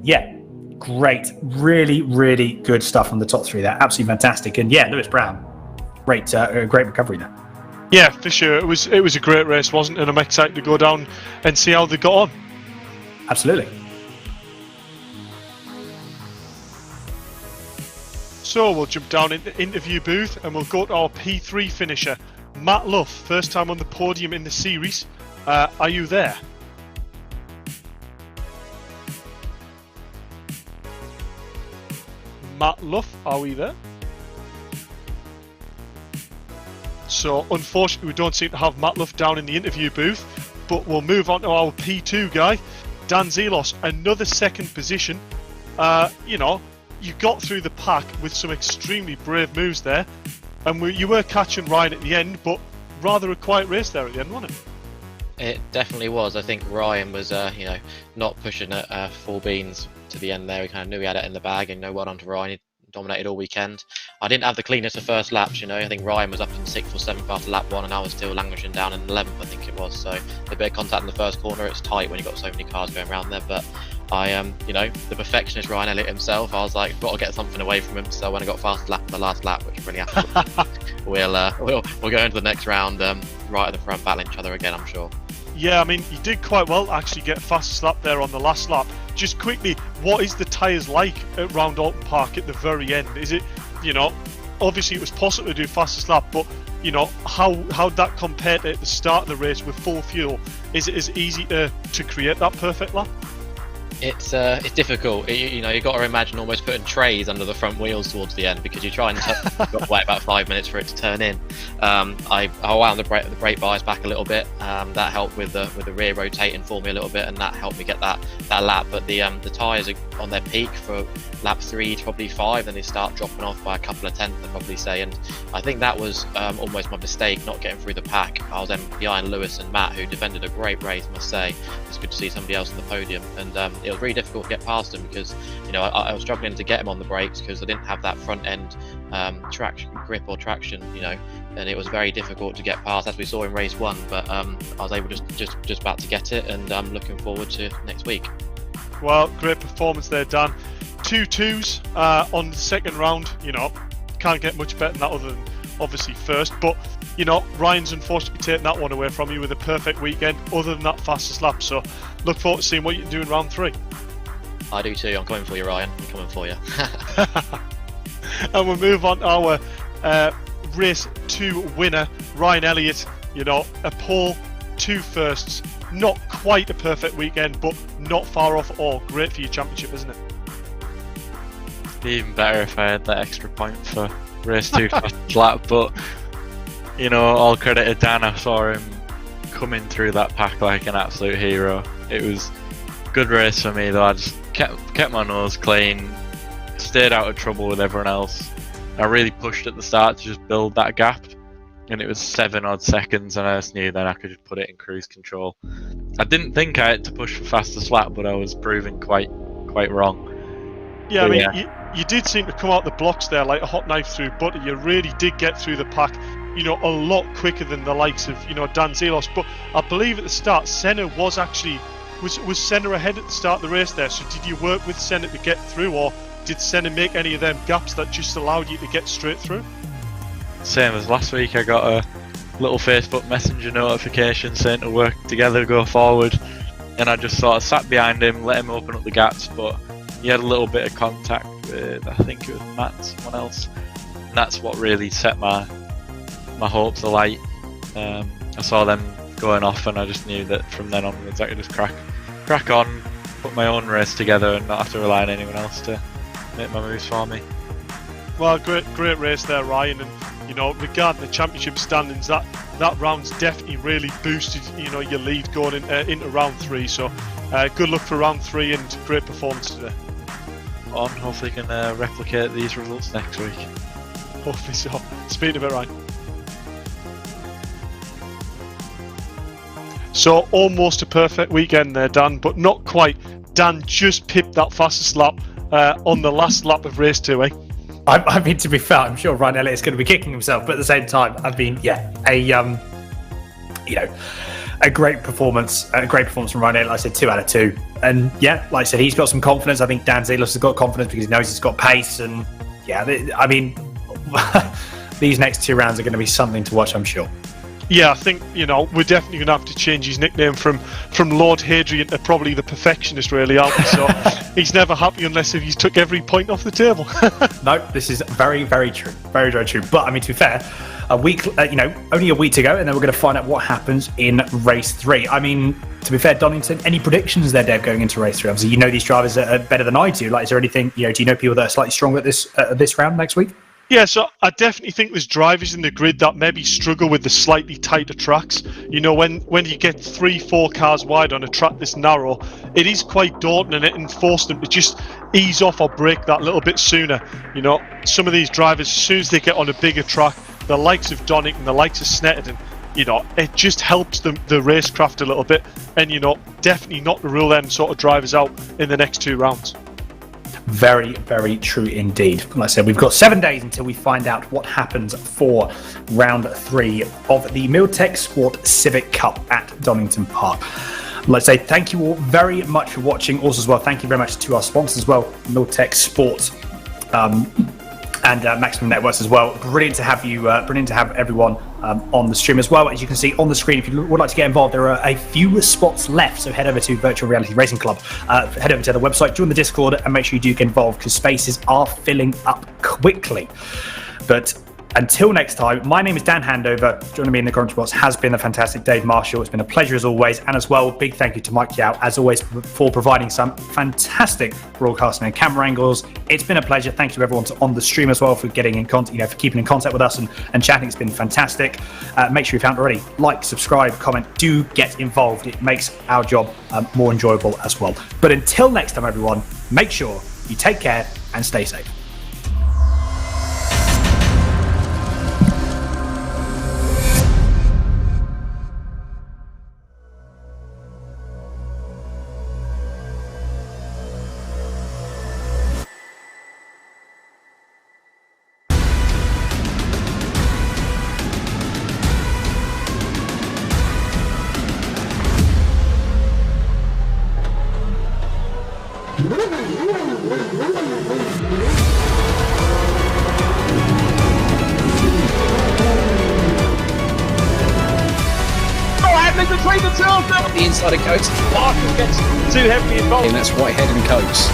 yeah, great. Really, really good stuff from the top 3 there. Absolutely fantastic. And yeah, Lewis Brown, great recovery there. Yeah, for sure. It was a great race, wasn't it? And I'm excited to go down and see how they got on. Absolutely. So we'll jump down into the interview booth and we'll go to our P3 finisher, Matt Luff, first time on the podium in the series. Are you there? Matt Luff, are we there? So unfortunately we don't seem to have Matt Luff down in the interview booth, but we'll move on to our P2 guy, Dan Zelos, another 2nd position. You know, you got through the pack with some extremely brave moves there, and you were catching Ryan at the end, but rather a quiet race there at the end, wasn't it? It definitely was. I think Ryan was, you know, not pushing at full beans to the end there. He kind of knew he had it in the bag, and well done to Ryan. He dominated all weekend. I didn't have the cleanest of first laps, you know. I think Ryan was up in 6th or 7th after lap 1, and I was still languishing down in 11th, I think it was. So a bit of contact in the first corner. It's tight when you've got so many cars going around there, but I you know, the perfectionist Ryan Elliott himself, I was like, got to get something away from him. So when I got fast lap the last lap, which I'm really happy with, we'll go into the next round right at the front, battling each other again, I'm sure. Yeah, I mean, you did quite well actually get fastest lap there on the last lap. Just quickly, what is the tyres like at round Oulton Park at the very end? Is it, you know, obviously it was possible to do fastest lap, but you know, how'd that compare to at the start of the race with full fuel? Is it as easy to create that perfect lap? It's difficult. You know, you've got to imagine almost putting trays under the front wheels towards the end, because you try and you've got to wait about 5 minutes for it to turn in. I wound the brake bias back a little bit. That helped with the rear rotating for me a little bit, and that helped me get that lap. But the tyres are on their peak for lap 3 to probably 5, then they start dropping off by a couple of tenths, I'd probably say. And I think that was almost my mistake, not getting through the pack. I was behind Lewis and Matt, who defended a great race, I must say. It's good to see somebody else on the podium, and it was really difficult to get past him, because you know I was struggling to get him on the brakes because I didn't have that front end grip or traction, you know, and it was very difficult to get past, as we saw in race 1. But I was able to just about to get it, and I'm looking forward to next week. Well, great performance there, Dan. 2 2s on the second round. You know, can't get much better than that, other than obviously first. But you know, Ryan's unfortunately taking that one away from you with a perfect weekend, other than that fastest lap. So look forward to seeing what you can do in round 3. I do too. I'm coming for you, Ryan. I'm coming for you. And we'll move on to our race 2 winner, Ryan Elliott. You know, a pole, 2 firsts. Not quite a perfect weekend, but not far off at all. Great for your championship, isn't it? be even better if I had that extra point for race 2 fastest lap, but you know, all credit to Dan. I saw him coming through that pack like an absolute hero. It was a good race for me though. I just kept my nose clean, stayed out of trouble with everyone else. I really pushed at the start to just build that gap, and it was 7 odd seconds, and I just knew then I could just put it in cruise control. I didn't think I had to push for fastest lap, but I was proven quite wrong. Yeah, I mean, you did seem to come out the blocks there like a hot knife through butter. You really did get through the pack, you know, a lot quicker than the likes of, you know, Dan Zelos. But I believe at the start, Senna was actually, was Senna ahead at the start of the race there? So did you work with Senna to get through, or did Senna make any of them gaps that just allowed you to get straight through? Same as last week, I got a little Facebook Messenger notification saying to work together, go forward, and I just sort of sat behind him, let him open up the gaps, but he had a little bit of contact with, I think it was Matt, someone else, and that's what really set my hopes alight. I saw them going off, and I just knew that from then onwards I could just crack on, put my own race together, and not have to rely on anyone else to make my moves for me. Well, great race there, Ryan, and you know, regarding the championship standings, that round's definitely really boosted, you know, your lead going into round 3. So, good luck for round 3 and great performance today. Hopefully, can replicate these results next week. Hopefully so. Speaking of it, Ryan. So, almost a perfect weekend there, Dan, but not quite. Dan just pipped that fastest lap on the last lap of race 2, eh? I mean, to be fair, I'm sure Ryan Elliot is going to be kicking himself, but at the same time, I mean, yeah, a great performance from Ryan Elliot. Like I said, 2 out of 2, and yeah, like I said, he's got some confidence. I think Dan Zelos has got confidence because he knows he's got pace, and yeah, I mean, these next 2 rounds are going to be something to watch, I'm sure. Yeah, I think, you know, we're definitely going to have to change his nickname from Lord Hadrian to probably the Perfectionist, really, aren't we? So he's never happy unless he's took every point off the table. No, this is very, very true. Very, very true. But, I mean, to be fair, a week, only a week to go, and then we're going to find out what happens in race 3. I mean, to be fair, Donington, any predictions there, Dave, going into race 3? Obviously, you know these drivers are better than I do. Like, is there anything, do you know people that are slightly stronger at this round next week? Yeah, so I definitely think there's drivers in the grid that maybe struggle with the slightly tighter tracks. You know, when you get 3-4 cars wide on a track this narrow, it is quite daunting, and it can force them to just ease off or brake that little bit sooner. You know, some of these drivers, as soon as they get on a bigger track, the likes of Donington, the likes of Snetterton, you know, it just helps them, the racecraft a little bit, and, you know, definitely not to rule them sort of drivers out in the next 2 rounds. Very, very true indeed. Like I said, we've got 7 days until we find out what happens for round 3 of the Milltek Sport Civic Cup at Donington Park. Let's say thank you all very much for watching. Also, as well, thank you very much to our sponsors as well, Milltek Sport and Maximum Networks as well. Brilliant to have you. Brilliant to have everyone on the stream as well. As you can see on the screen, if you would like to get involved, there are a few spots left. So head over to Virtual Reality Racing Club, head over to the website, join the Discord, and make sure you do get involved because spaces are filling up quickly. But until next time, my name is Dan Handover. Joining me in the commentary box has been the fantastic Dave Marshall. It's been a pleasure as always. And as well, big thank you to Mike Yao, as always, for providing some fantastic broadcasting and camera angles. It's been a pleasure. Thank you everyone on the stream as well for getting in contact, for keeping in contact with us and chatting. It's been fantastic. Make sure you found already. Like, subscribe, comment. Do get involved. It makes our job more enjoyable as well. But until next time, everyone, make sure you take care and stay safe. The inside of coats. Parker gets too heavily involved. And that's Whitehead and Coates.